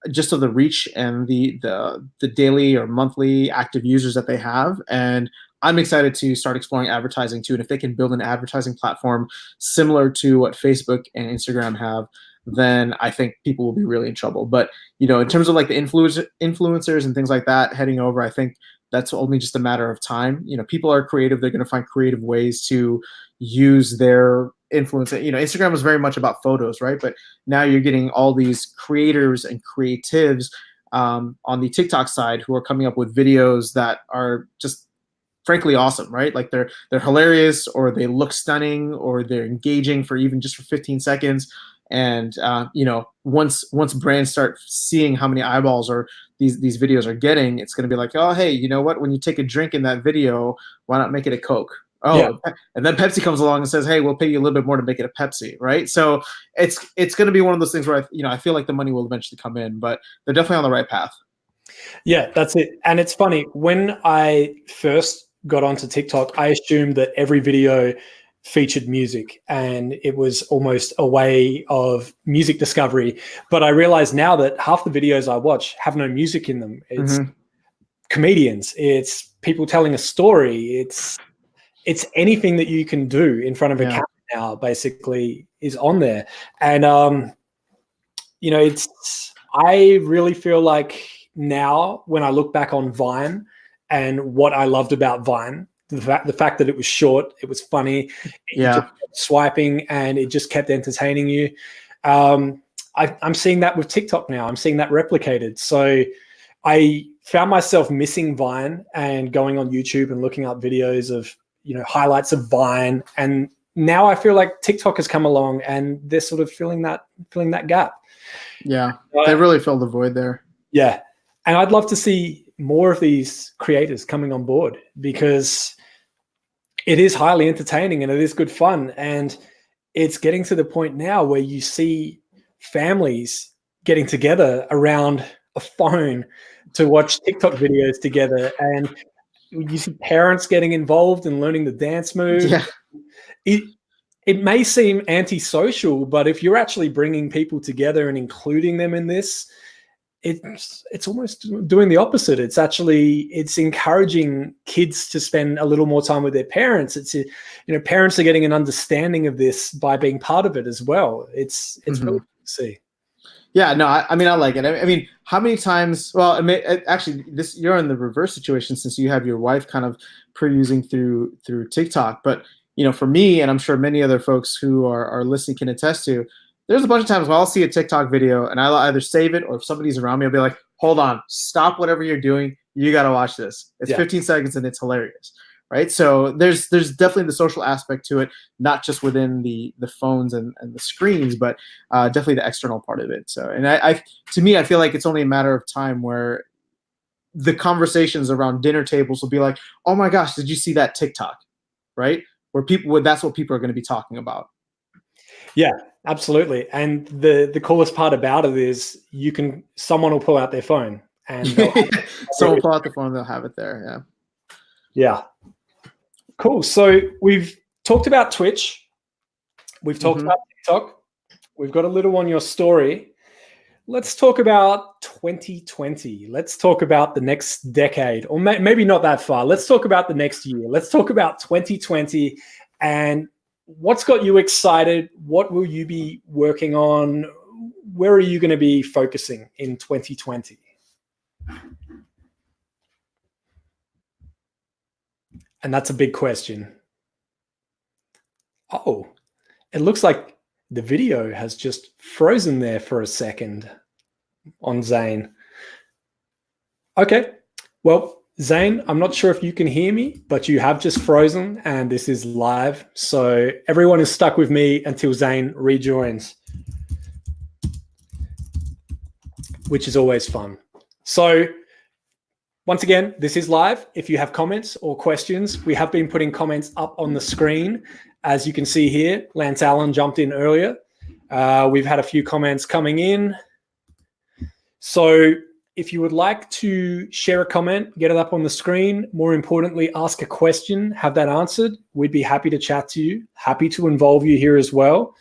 reach and the daily or monthly active users that they have. And I'm excited to start exploring advertising too. And if they can build an advertising platform similar to what Facebook and Instagram have, then I think people will be really in trouble. But, in terms of like the influencers and things like that heading over, I think that's only just a matter of time. People are creative. They're going to find creative ways to use their influence. Instagram was very much about photos, right? But now you're getting all these creators and creatives on the TikTok side who are coming up with videos that are just frankly awesome, right? Like they're hilarious, or they look stunning, or they're engaging for 15 seconds. And once brands start seeing how many eyeballs or these videos are getting, it's going to be like, oh, hey, you know what? When you take a drink in that video, why not make it a Coke? Oh, yeah. And then Pepsi comes along and says, hey, we'll pay you a little bit more to make it a Pepsi, right? So it's going to be one of those things where I feel like the money will eventually come in, but they're definitely on the right path. Yeah, that's it. And it's funny, when I first got onto TikTok, I assumed that every video featured music and it was almost a way of music discovery. But I realize now that half the videos I watch have no music in them. It's comedians, it's people telling a story, it's anything that you can do in front of a camera now basically is on there. And I really feel like now when I look back on Vine and what I loved about Vine, the fact that it was short, it was funny, you just kept swiping and it just kept entertaining you. I'm seeing that with TikTok now. I'm seeing that replicated. So I found myself missing Vine and going on YouTube and looking up videos of, highlights of Vine. And now I feel like TikTok has come along and they're sort of filling that gap. Yeah, they really filled the void there. Yeah. And I'd love to see more of these creators coming on board because it is highly entertaining and it is good fun. And it's getting to the point now where you see families getting together around a phone to watch TikTok videos together. And you see parents getting involved and learning the dance moves. Yeah. it may seem antisocial, but if you're actually bringing people together and including them in this, it's almost doing the opposite. It's encouraging kids to spend a little more time with their parents. Parents are getting an understanding of this by being part of it as well. It's really cool to see. Yeah, no, I mean, I like it. I mean, how many times? Well, actually, you're in the reverse situation since you have your wife kind of perusing through TikTok. But for me, and I'm sure many other folks who are listening can attest to, there's a bunch of times where I'll see a TikTok video and I'll either save it, or if somebody's around me, I'll be like, hold on, stop whatever you're doing. You got to watch this. It's 15 seconds and it's hilarious. Right. So there's definitely the social aspect to it, not just within the phones and the screens, but definitely the external part of it. So, and to me, I feel like it's only a matter of time where the conversations around dinner tables will be like, oh my gosh, did you see that TikTok? Right. That's what people are going to be talking about. Yeah, absolutely. And the coolest part about it is someone will pull out their phone and someone pull out the phone, they'll have it there. Yeah. Yeah. Cool. So we've talked about Twitch. We've talked about TikTok. We've got a little on your story. Let's talk about 2020. Let's talk about the next decade, or maybe not that far. Let's talk about the next year. Let's talk about 2020 and what's got you excited? What will you be working on? Where are you going to be focusing in 2020? And that's a big question. Oh, it looks like the video has just frozen there for a second on Zane. Okay, well, Zane, I'm not sure if you can hear me, but you have just frozen and this is live. So everyone is stuck with me until Zane rejoins, which is always fun. So once again, this is live. If you have comments or questions, we have been putting comments up on the screen. As you can see here, Lance Allen jumped in earlier. We've had a few comments coming in. So if you would like to share a comment, get it up on the screen. More importantly, ask a question, have that answered. We'd be happy to chat to you, happy to involve you here as well.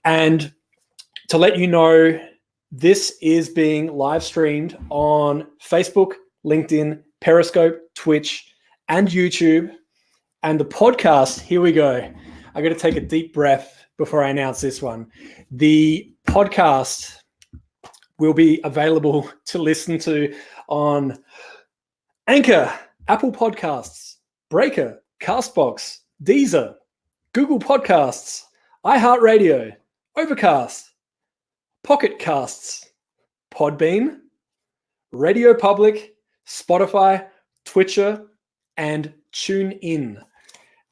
And to let you know, this is being live streamed on Facebook, LinkedIn, Periscope, Twitch, and YouTube. And the podcast, here we go. I got to take a deep breath before I announce this one. The podcast will be available to listen to on Anchor, Apple Podcasts, Breaker, Castbox, Deezer, Google Podcasts, iHeartRadio, Overcast, Pocket Casts, Podbean, Radio Public, Spotify, Twitcher, and TuneIn.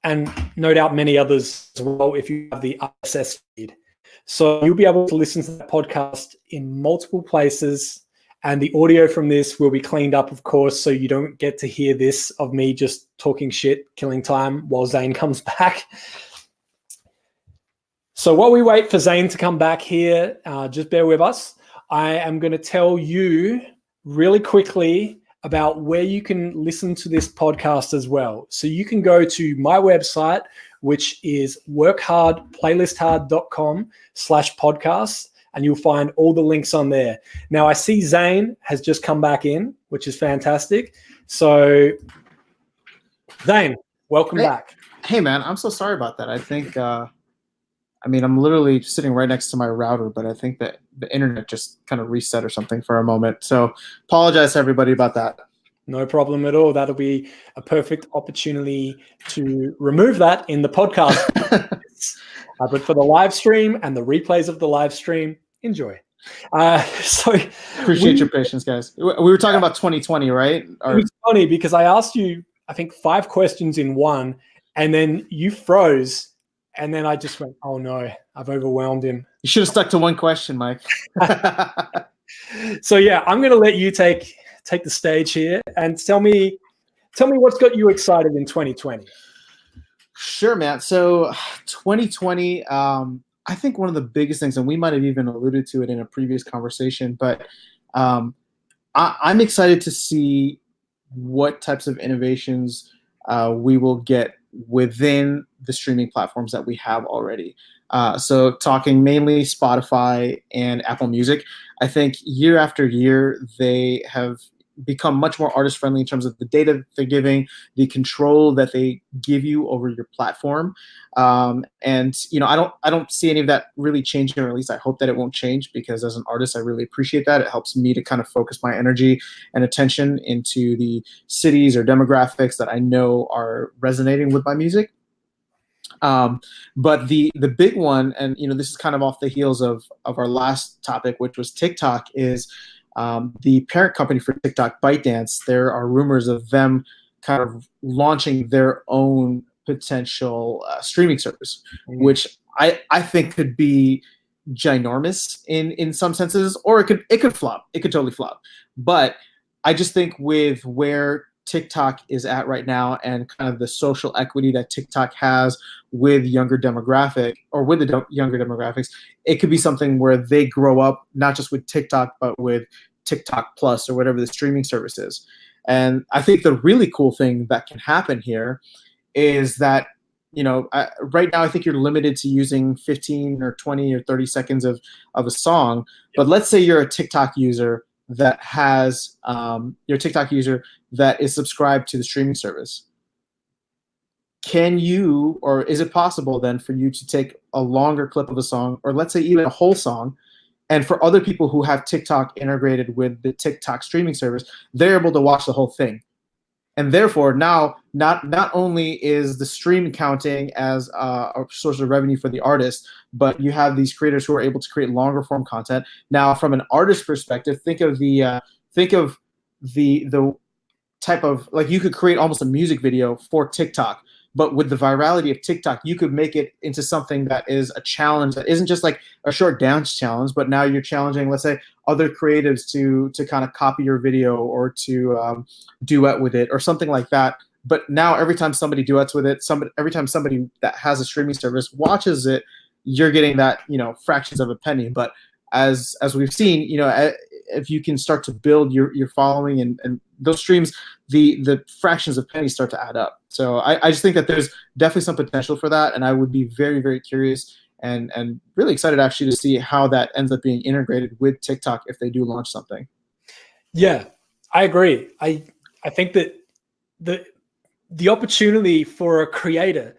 And no doubt many others as well if you have the RSS feed. So you'll be able to listen to the podcast in multiple places, and the audio from this will be cleaned up, of course, so you don't get to hear this of me just talking shit, killing time while Zane comes back. So while we wait for Zane to come back here, just bear with us. I am going to tell you really quickly about where you can listen to this podcast as well. So you can go to my website, which is workhardplaylisthard.com/podcasts, and you'll find all the links on there. Now, I see Zane has just come back in, which is fantastic. So, Zane, welcome back. Hey, man, I'm so sorry about that. I think, I'm literally sitting right next to my router, but I think that the internet just kind of reset or something for a moment. So apologize to everybody about that. No problem at all. That'll be a perfect opportunity to remove that in the podcast. But for the live stream and the replays of the live stream, enjoy. So appreciate your patience, guys. We were talking about 2020, right? It was funny because I asked you, I think, 5 questions in one, and then you froze. And then I just went, oh no, I've overwhelmed him. You should have stuck to one question, Mike. So yeah, I'm going to let you take the stage here and tell me what's got you excited in 2020. Sure, man. So 2020, I think one of the biggest things, and we might have even alluded to it in a previous conversation, but I'm excited to see what types of innovations we will get within the streaming platforms that we have already. So talking mainly Spotify and Apple Music, I think year after year they have become much more artist friendly in terms of the data that they're giving, the control that they give you over your platform. And I don't see any of that really changing, or at least I hope that it won't change, because as an artist, I really appreciate that. It helps me to kind of focus my energy and attention into the cities or demographics that I know are resonating with my music. But the big one, and this is kind of off the heels of our last topic, which was TikTok, is the parent company for TikTok, ByteDance. There are rumors of them kind of launching their own potential streaming service, which I think could be ginormous in some senses, or it could flop. It could totally flop. But I just think with where TikTok is at right now and kind of the social equity that TikTok has with younger demographic, or with the younger demographics, it could be something where they grow up not just with TikTok, but with TikTok Plus or whatever the streaming service is. And I think the really cool thing that can happen here is that, right now I think you're limited to using 15 or 20 or 30 seconds of a song. But let's say you're a TikTok user that has that is subscribed to the streaming service. Can you, or is it possible then for you to take a longer clip of a song, or let's say even a whole song, and for other people who have TikTok integrated with the TikTok streaming service, they're able to watch the whole thing? And therefore, now not only is the stream counting as a source of revenue for the artist, but you have these creators who are able to create longer form content. Now, from an artist perspective, think of the type of, like, you could create almost a music video for TikTok, but with the virality of TikTok, you could make it into something that is a challenge that isn't just like a short dance challenge, but now you're challenging, let's say, other creatives to kind of copy your video or to duet with it or something like that. But now every time somebody duets with it, every time somebody that has a streaming service watches it, you're getting that, fractions of a penny. But as we've seen, if you can start to build your following and those streams, the fractions of pennies start to add up. So I just think that there's definitely some potential for that, and I would be very, very curious and really excited actually to see how that ends up being integrated with TikTok if they do launch something. Yeah, I agree. I think that the opportunity for a creator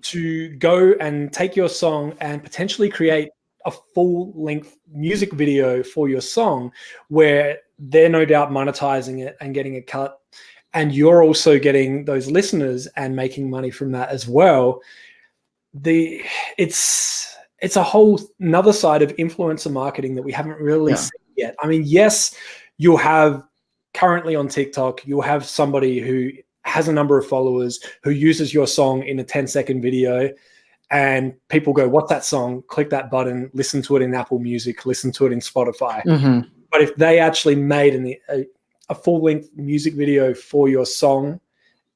to go and take your song and potentially create a full-length music video for your song, where they're no doubt monetizing it and getting a cut, and you're also getting those listeners and making money from that as well. It's a whole another side of influencer marketing that we haven't really seen yet. I mean, yes, you'll have currently on TikTok, you'll have somebody who has a number of followers who uses your song in a 10-second video, and people go, what's that song? Click that button, listen to it in Apple Music, listen to it in Spotify. Mm-hmm. But if they actually made a full-length music video for your song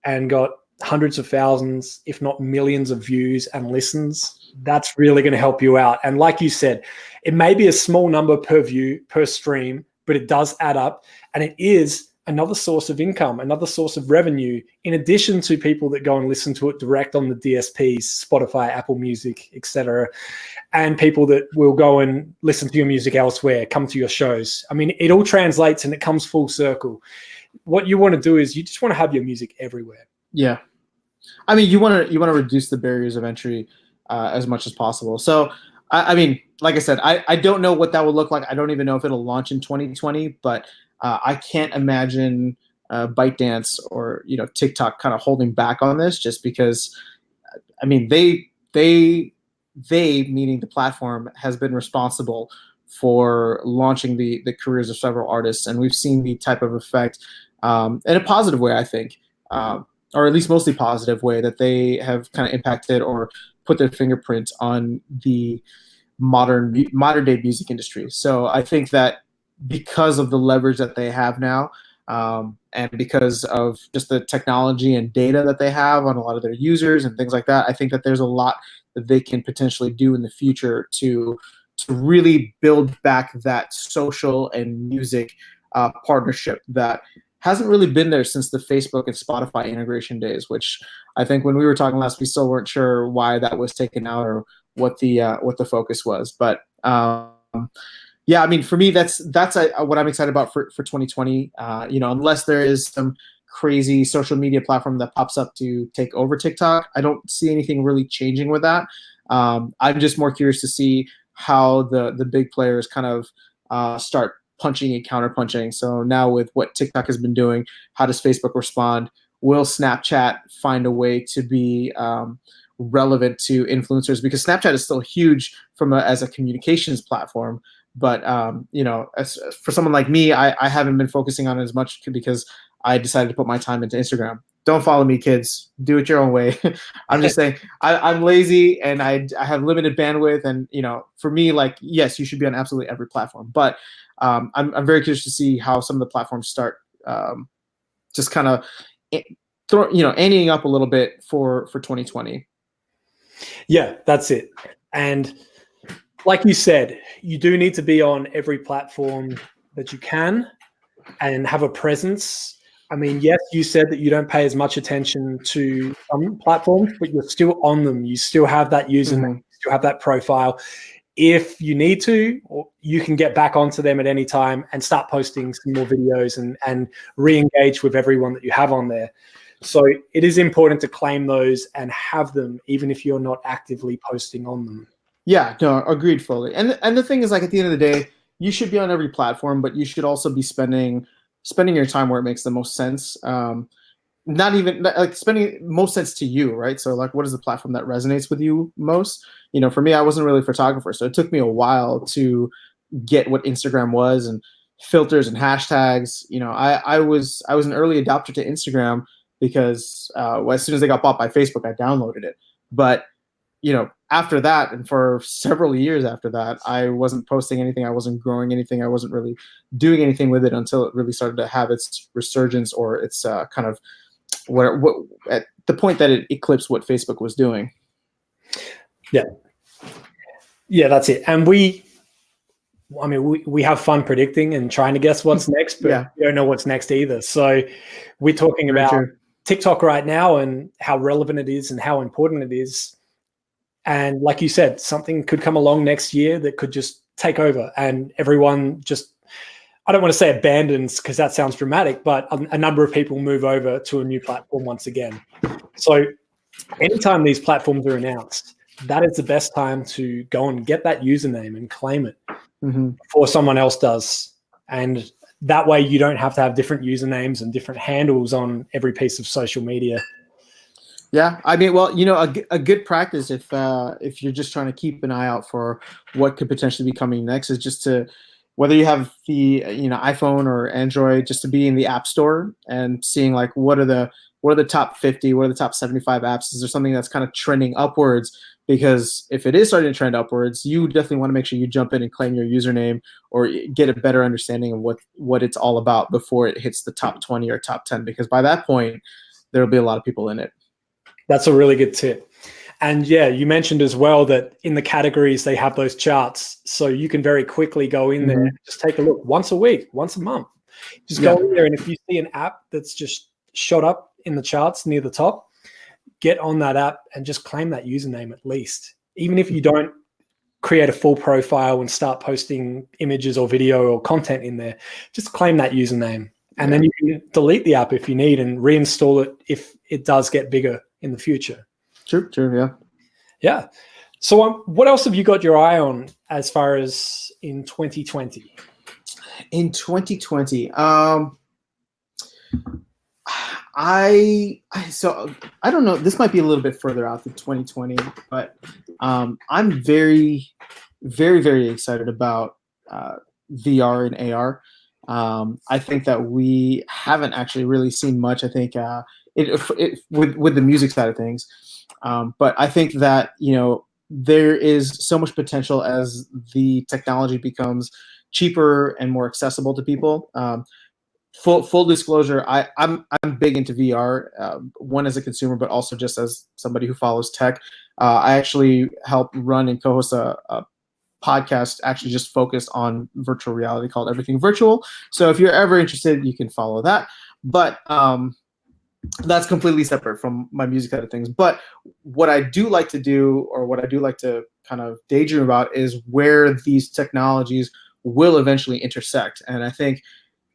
and got hundreds of thousands, if not millions of views and listens, that's really going to help you out. And like you said, it may be a small number per view, per stream, but it does add up. And it is another source of income, another source of revenue, in addition to people that go and listen to it direct on the DSPs, Spotify, Apple Music, etc., and people that will go and listen to your music elsewhere, come to your shows. I mean, it all translates and it comes full circle. What you want to do is you just want to have your music everywhere. Yeah. I mean, you want to reduce the barriers of entry as much as possible. So, I mean, like I said, I don't know what that will look like. I don't even know if it'll launch in 2020, but I can't imagine ByteDance or TikTok kind of holding back on this, just because, I mean, they meaning the platform has been responsible for launching the careers of several artists, and we've seen the type of effect in a positive way, I think, or at least mostly positive way, that they have kind of impacted or put their fingerprint on the modern day music industry. So I think that because of the leverage that they have now, and because of just the technology and data that they have on a lot of their users and things like that, I think that there's a lot that they can potentially do in the future to really build back that social and music partnership that hasn't really been there since the Facebook and Spotify integration days, which I think when we were talking last, we still weren't sure why that was taken out or what the focus was. But yeah, I mean, for me, that's what I'm excited about for 2020. Unless there is some crazy social media platform that pops up to take over TikTok, I don't see anything really changing with that. I'm just more curious to see how the big players kind of start punching and counterpunching. So now with what TikTok has been doing, how does Facebook respond? Will Snapchat find a way to be relevant to influencers? Because Snapchat is still huge as a communications platform. But as for someone like me, I haven't been focusing on it as much because I decided to put my time into Instagram. Don't follow me, kids. Do it your own way. I'm just saying I'm lazy and I have limited bandwidth. And for me, like, yes, you should be on absolutely every platform. But I'm very curious to see how some of the platforms start just kind of anteing up a little bit for 2020. Yeah, that's it. And like you said, you do need to be on every platform that you can and have a presence. I mean, yes, you said that you don't pay as much attention to some platforms, but you're still on them. You still have that username, you still have that profile. If you need to, you can get back onto them at any time and start posting some more videos and re-engage with everyone that you have on there. So it is important to claim those and have them, even if you're not actively posting on them. Yeah, no, agreed fully. And the thing is, like, at the end of the day, you should be on every platform, but you should also be spending your time where it makes the most sense. Not even like spending most sense to you, right? So like, what is the platform that resonates with you most? For me, I wasn't really a photographer, so it took me a while to get what Instagram was and filters and hashtags. I was an early adopter to Instagram because as soon as they got bought by Facebook, I downloaded it. But after that, and for several years after that, I wasn't posting anything. I wasn't growing anything. I wasn't really doing anything with it until it really started to have its resurgence or its kind of what at the point that it eclipsed what Facebook was doing. Yeah, that's it. And we have fun predicting and trying to guess what's next, but we don't know what's next either. So we're talking about TikTok right now and how relevant it is and how important it is. And like you said, something could come along next year that could just take over and everyone just, I don't want to say abandons because that sounds dramatic, but a number of people move over to a new platform once again. So anytime these platforms are announced, that is the best time to go and get that username and claim it before someone else does. And that way you don't have to have different usernames and different handles on every piece of social media. Yeah, I mean, well, a good practice if you're just trying to keep an eye out for what could potentially be coming next is just to, whether you have the iPhone or Android, just to be in the App Store and seeing like what are the top 50, what are the top 75 apps? Is there something that's kind of trending upwards? Because if it is starting to trend upwards, you definitely want to make sure you jump in and claim your username or get a better understanding of what it's all about before it hits the top 20 or top 10. Because by that point, there'll be a lot of people in it. That's a really good tip. And yeah, you mentioned as well that in the categories, they have those charts. So you can very quickly go in there, just take a look once a week, once a month. Just go in there. And if you see an app that's just shot up in the charts near the top, get on that app and just claim that username at least. Even if you don't create a full profile and start posting images or video or content in there, just claim that username. And then you can delete the app if you need and reinstall it if it does get bigger in the future. True, yeah. Yeah. So what else have you got your eye on as far as in 2020? In 2020, I don't know. This might be a little bit further out than 2020, but I'm very, very, very excited about VR and AR. I think that we haven't actually really seen much. I think with the music side of things, but I think that there is so much potential as the technology becomes cheaper and more accessible to people. Full disclosure, I'm big into VR, one as a consumer, but also just as somebody who follows tech. I actually help run and co-host a podcast actually just focused on virtual reality called Everything Virtual. So if you're ever interested, you can follow that. But that's completely separate from my music side of things. But what I do like to do, or what I do like to kind of daydream about, is where these technologies will eventually intersect. And I think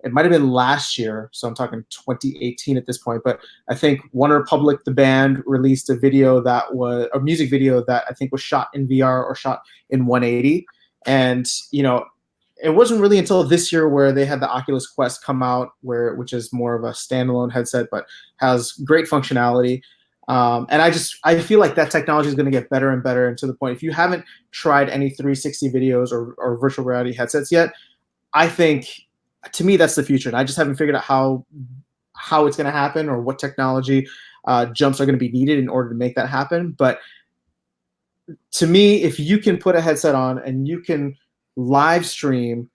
it might have been last year, so I'm talking 2018 at this point, but I think OneRepublic, the band, released a video that was a music video that I think was shot in VR or shot in 180. And, you know, it wasn't really until this year where they had the Oculus Quest come out, which is more of a standalone headset, but has great functionality. And I feel like that technology is going to get better and better, and to the point, if you haven't tried any 360 videos or virtual reality headsets yet, I think, to me, that's the future. And I just haven't figured out how it's going to happen, or what technology jumps are going to be needed in order to make that happen. But to me, if you can put a headset on and you can live stream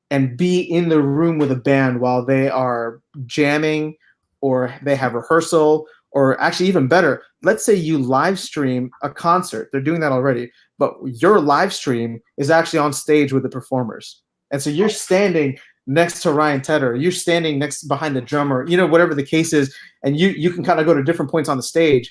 and be in the room with a band while they are jamming or they have rehearsal, or actually even better, let's say you live stream a concert. They're doing that already, but your live stream is actually on stage with the performers. And so you're standing next to Ryan Tedder, you're standing next behind the drummer, you know, whatever the case is, and you can kind of go to different points on the stage.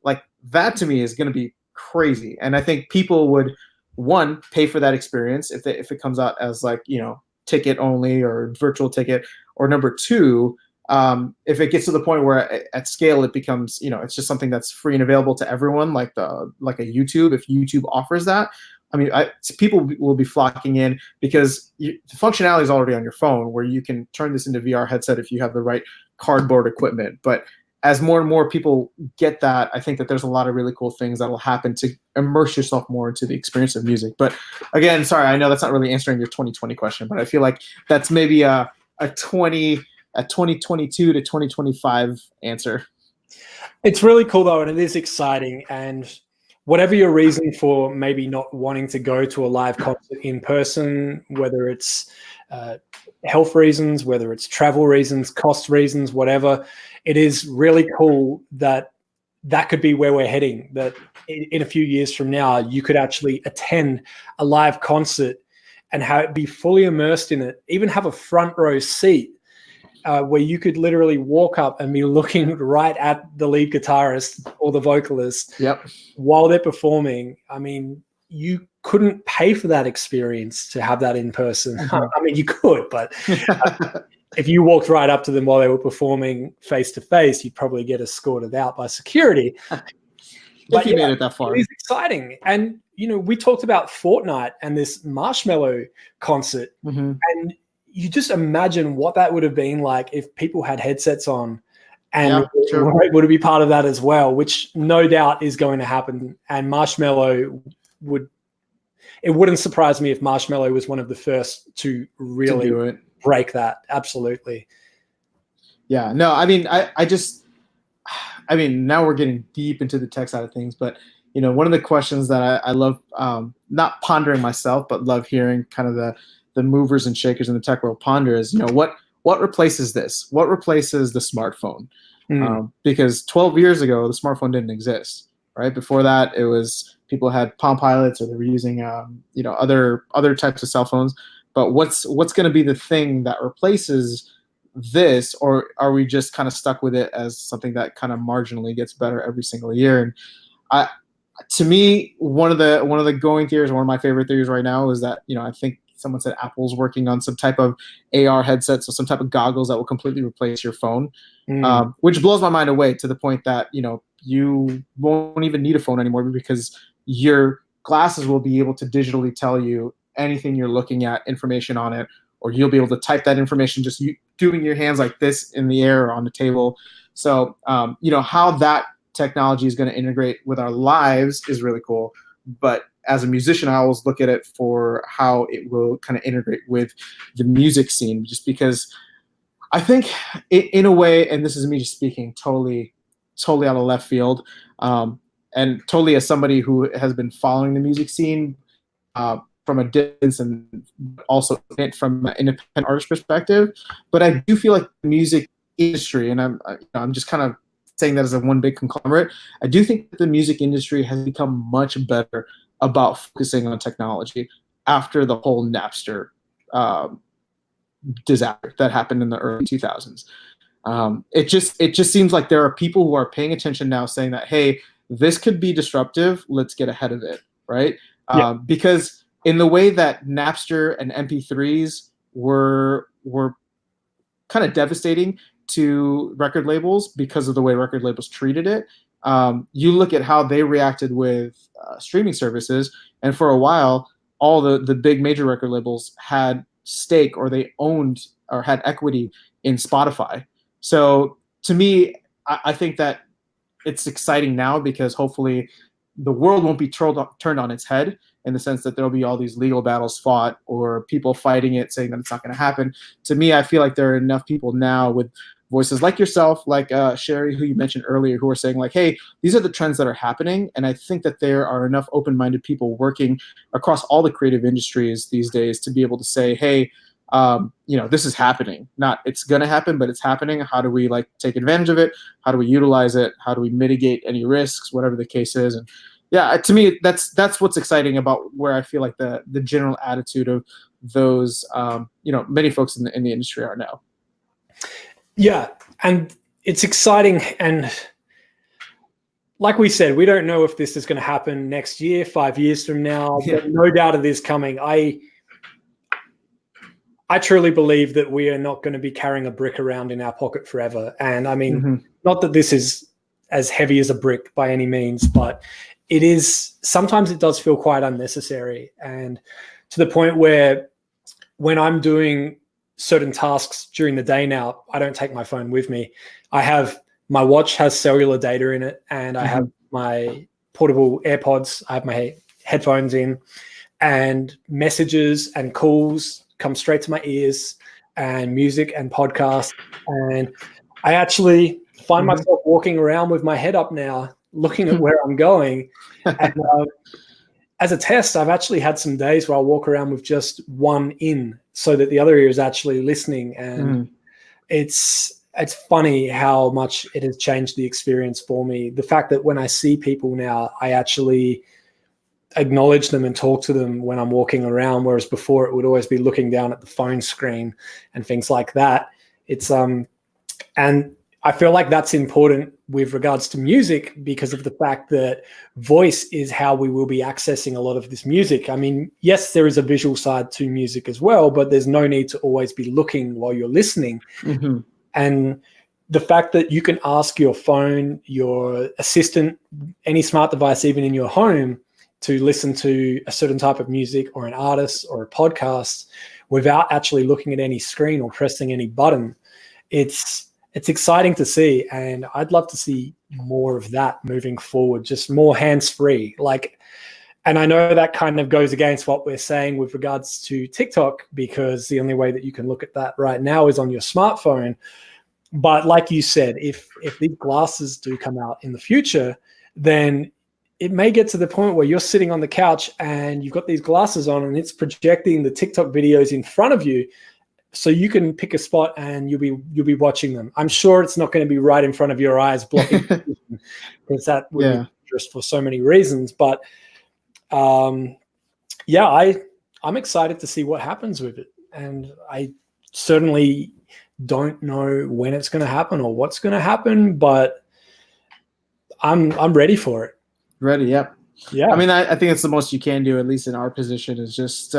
Like, that to me is going to be crazy. And I think people would, one, pay for that experience if it comes out as, like, you know, ticket only or virtual ticket, or number two, if it gets to the point where at scale it becomes, you know, it's just something that's free and available to everyone, like a YouTube, if YouTube offers that. I mean, people will be flocking in, because the functionality is already on your phone, where you can turn this into VR headset if you have the right cardboard equipment. But as more and more people get that, I think that there's a lot of really cool things that will happen to immerse yourself more into the experience of music. But again, sorry, I know that's not really answering your 2020 question, but I feel like that's maybe a 2022 to 2025 answer. It's really cool though, and it is exciting. And whatever your reason for maybe not wanting to go to a live concert in person, whether it's health reasons, whether it's travel reasons, cost reasons, whatever, it is really cool that that could be where we're heading, that in a few years from now, you could actually attend a live concert and be fully immersed in it, even have a front row seat where you could literally walk up and be looking right at the lead guitarist or the vocalist while they're performing. I mean, you couldn't pay for that experience to have that in person. Mm-hmm. I mean, you could, but if you walked right up to them while they were performing face to face, you'd probably get escorted out by security. If you made it that far. It's exciting. And, you know, we talked about Fortnite and this Marshmello concert, and you just imagine what that would have been like if people had headsets on and were able to be part of that as well, which no doubt is going to happen. And Marshmello it wouldn't surprise me if Marshmello was one of the first to really break that. Absolutely. Yeah, no, I mean, I mean, now we're getting deep into the tech side of things, but, you know, one of the questions that I love, not pondering myself, but love hearing kind of the movers and shakers in the tech world ponder is, you know, what replaces this? What replaces the smartphone? Because 12 years ago, the smartphone didn't exist, right? Before that, it was people had Palm Pilots, or they were using, you know, other types of cell phones. But what's going to be the thing that replaces this, or are we just kind of stuck with it as something that kind of marginally gets better every single year? And to me, one of the going theories, one of my favorite theories right now, is that, you know, I think someone said Apple's working on some type of AR headset, so some type of goggles that will completely replace your phone, which blows my mind away, to the point that, you know, you won't even need a phone anymore, because your glasses will be able to digitally tell you anything you're looking at, information on it, or you'll be able to type that information just doing your hands like this in the air or on the table. So, you know, how that technology is going to integrate with our lives is really cool. But as a musician, I always look at it for how it will kind of integrate with the music scene, just because I think in a way, and this is me just speaking totally out of left field, and totally as somebody who has been following the music scene from a distance, and also from an independent artist perspective. But I do feel like the music industry, and I'm just kind of saying that as a one big conglomerate, I do think that the music industry has become much better about focusing on technology after the whole Napster disaster that happened in the early 2000s. It just seems like there are people who are paying attention now, saying that, hey, this could be disruptive. Let's get ahead of it, right? Yeah. Because in the way that Napster and MP3s were kind of devastating to record labels because of the way record labels treated it. You look at how they reacted with streaming services, and for a while, all the big major record labels had stake, or they owned or had equity in Spotify. So to me, I think that it's exciting now because hopefully the world won't be turned on its head, in the sense that there'll be all these legal battles fought or people fighting it, saying that it's not going to happen. To me, I feel like there are enough people now with voices like yourself, like Sherry, who you mentioned earlier, who are saying like, hey, these are the trends that are happening. And I think that there are enough open-minded people working across all the creative industries these days to be able to say, hey, this is happening. Not it's going to happen, but it's happening. How do we like take advantage of it? How do we utilize it? How do we mitigate any risks, whatever the case is? And yeah, to me, that's what's exciting about where I feel like the general attitude of those, many folks in the industry are now. Yeah, and it's exciting. And like we said, we don't know if this is going to happen next year, 5 years from now. Yeah. But no doubt it is coming. I truly believe that we are not going to be carrying a brick around in our pocket forever. And I mean, not that this is as heavy as a brick by any means, but it is, sometimes it does feel quite unnecessary. And to the point where when I'm doing certain tasks during the day now, I don't take my phone with me. My watch has cellular data in it, and I have my portable AirPods. I have my headphones in, and messages and calls come straight to my ears, and music and podcasts. And I actually find myself walking around with my head up now, looking at where I'm going. And as a test, I've actually had some days where I'll walk around with just one in, so that the other ear is actually listening. And it's funny how much it has changed the experience for me. The fact that when I see people now, I actually acknowledge them and talk to them when I'm walking around, whereas before it would always be looking down at the phone screen and things like that. It's and I feel like that's important with regards to music, because of the fact that voice is how we will be accessing a lot of this music. I mean, yes, there is a visual side to music as well, but there's no need to always be looking while you're listening. And the fact that you can ask your phone, your assistant, any smart device, even in your home, to listen to a certain type of music or an artist or a podcast without actually looking at any screen or pressing any button, it's exciting to see. And I'd love to see more of that moving forward, just more hands-free. And I know that kind of goes against what we're saying with regards to TikTok, because the only way that you can look at that right now is on your smartphone. But like you said, if these glasses do come out in the future, then it may get to the point where you're sitting on the couch and you've got these glasses on and it's projecting the TikTok videos in front of you, so you can pick a spot and you'll be watching them. I'm sure it's not going to be right in front of your eyes, blocking because that would be dangerous for so many reasons. But I'm excited to see what happens with it, and I certainly don't know when it's going to happen or what's going to happen, but I'm ready for it. Ready, yep. Yeah. I mean, I think it's the most you can do, at least in our position, is just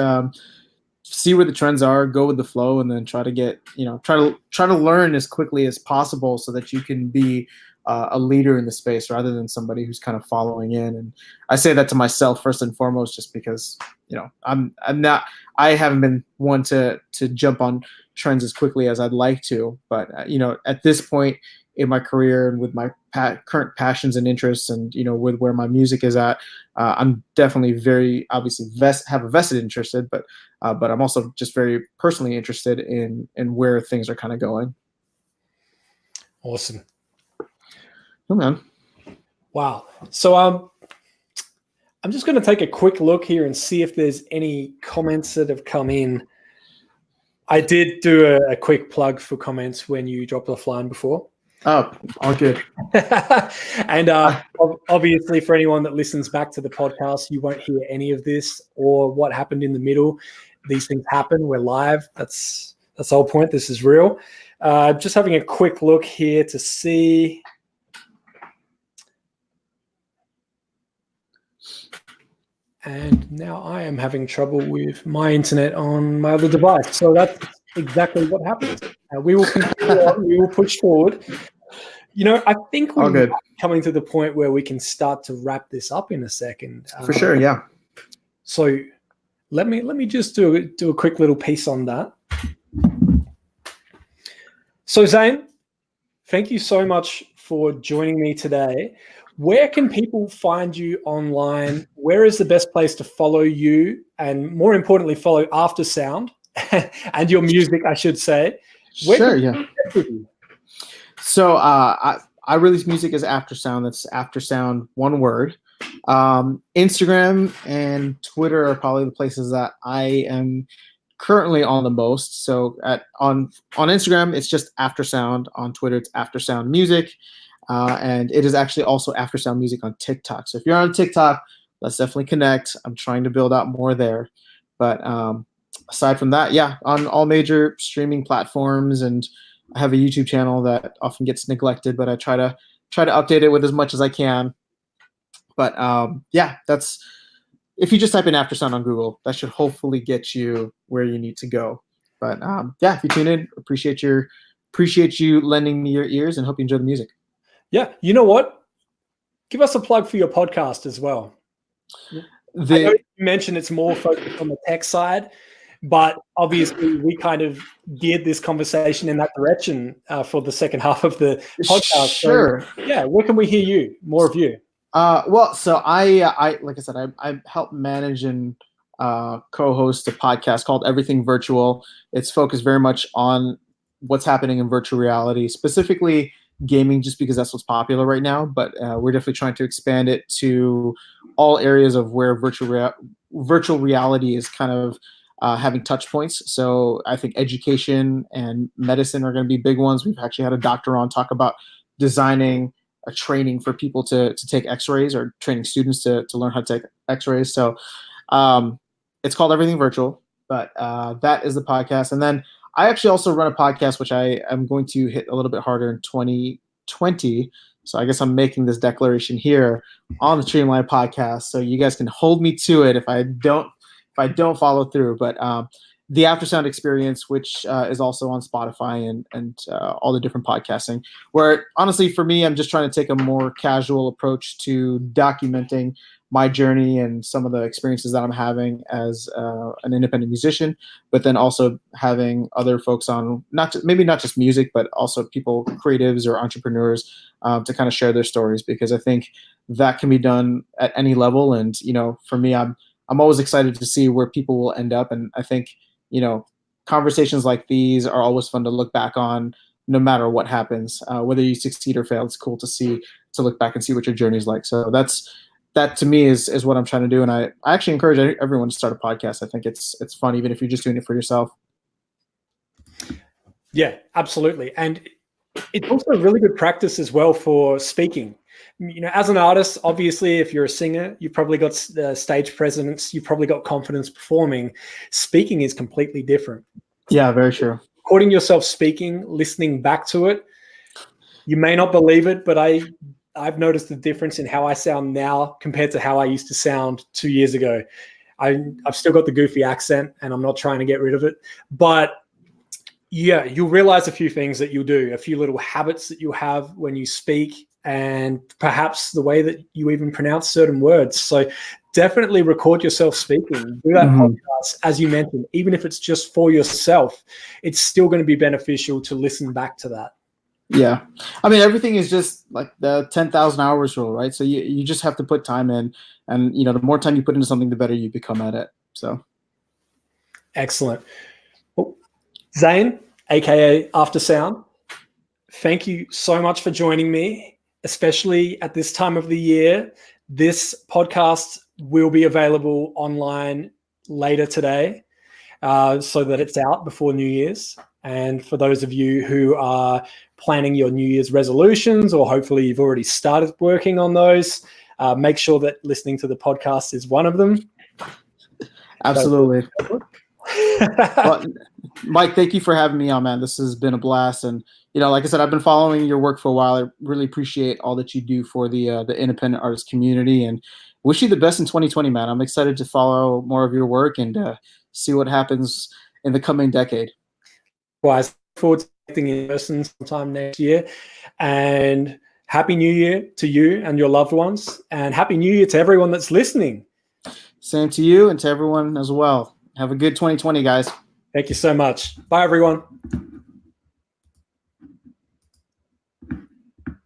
see where the trends are, go with the flow, and then try to learn as quickly as possible so that you can be a leader in the space rather than somebody who's kind of following in. And I say that to myself first and foremost, just because I haven't been one to jump on trends as quickly as I'd like to. But at this point in my career and with my current passions and interests, and with where my music is at, I'm definitely very obviously have a vested interest, but I'm also just very personally interested in where things are kind of going. Awesome. Oh man. Wow. So I'm just going to take a quick look here and see if there's any comments that have come in. I did do a quick plug for comments when you dropped offline before. Oh, all good. And obviously, for anyone that listens back to the podcast, you won't hear any of this or what happened in the middle. These things happen. We're live. That's That's the whole point. This is real. Just having a quick look here to see. And now I am having trouble with my internet on my other device. So that's exactly what happens. We will continue on. We will push forward. I think we're coming to the point where we can start to wrap this up in a second. For sure, yeah. So let me just do a quick little piece on that. So Zane, thank you so much for joining me today. Where can people find you online? Where is the best place to follow you? And more importantly, follow AfterSound and your music, I should say. Sure, yeah. So I release music as AfterSound. That's AfterSound, one word. Instagram and Twitter are probably the places that I am currently on the most. So on Instagram, it's just AfterSound. On Twitter, it's AfterSound Music. And it is actually also AfterSound Music on TikTok. So if you're on TikTok, let's definitely connect. I'm trying to build out more there. But aside from that, yeah, on all major streaming platforms, and I have a YouTube channel that often gets neglected, but I try to update it with as much as I can. But yeah, that's, if you just type in AfterSound on Google, that should hopefully get you where you need to go. But yeah, if you tune in, appreciate you lending me your ears, and hope you enjoy the music. Yeah, you know what? Give us a plug for your podcast as well. I know you mentioned it's more focused on the tech side, but obviously we kind of geared this conversation in that direction for the second half of the podcast. Sure. So, yeah, where can we hear you? More of you? Well, so I like I said, I help manage and co-host a podcast called Everything Virtual. It's focused very much on what's happening in virtual reality, specifically gaming, just because that's what's popular right now. But we're definitely trying to expand it to all areas of where virtual reality is kind of having touch points. So I think education and medicine are going to be big ones. We've actually had a doctor on talk about designing a training for people to take x-rays, or training students to learn how to take x-rays. So it's called Everything Virtual, but that is the podcast. And then I actually also run a podcast, which I am going to hit a little bit harder in 2020. So I guess I'm making this declaration here on the Streamline podcast, so you guys can hold me to it if I don't follow through. But the AfterSound Experience, which is also on Spotify and all the different podcasting, where honestly for me, I'm just trying to take a more casual approach to documenting my journey and some of the experiences that I'm having as an independent musician, but then also having other folks on, not just music, but also people, creatives or entrepreneurs, to kind of share their stories, because I think that can be done at any level. And, for me, I'm always excited to see where people will end up. And I think, conversations like these are always fun to look back on, no matter what happens, whether you succeed or fail. It's cool to look back and see what your journey is like. So that to me is what I'm trying to do. And I actually encourage everyone to start a podcast. I think it's fun, even if you're just doing it for yourself. Yeah, absolutely. And it's also a really good practice as well for speaking. As an artist, obviously, if you're a singer, you've probably got stage presence, you've probably got confidence performing. Speaking is completely different. Yeah, very true. Recording yourself speaking, listening back to it, you may not believe it, but I've noticed the difference in how I sound now compared to how I used to sound 2 years ago. I've still got the goofy accent, and I'm not trying to get rid of it. But yeah, you'll realize a few things that you'll do, a few little habits that you have when you speak, and perhaps the way that you even pronounce certain words. So definitely record yourself speaking. Do that podcast, as you mentioned, even if it's just for yourself, it's still going to be beneficial to listen back to that. Yeah. I mean, everything is just like the 10,000 hours rule, right? So you just have to put time in, and, the more time you put into something, the better you become at it. So. Excellent. Well, Zane, AKA AfterSound, thank you so much for joining me, especially at this time of the year. This podcast will be available online later today, so that it's out before New Year's. And for those of you who are planning your New Year's resolutions, or hopefully you've already started working on those, make sure that listening to the podcast is one of them. Absolutely. Well, Mike, thank you for having me on, man. This has been a blast, and like I said, I've been following your work for a while. I really appreciate all that you do for the independent artist community, and wish you the best in 2020, man. I'm excited to follow more of your work and see what happens in the coming decade. Well, I look forward to connecting in person sometime next year, and Happy New Year to you and your loved ones, and Happy New Year to everyone that's listening. Same to you and to everyone as well. Have a good 2020, guys. Thank you so much. Bye, everyone.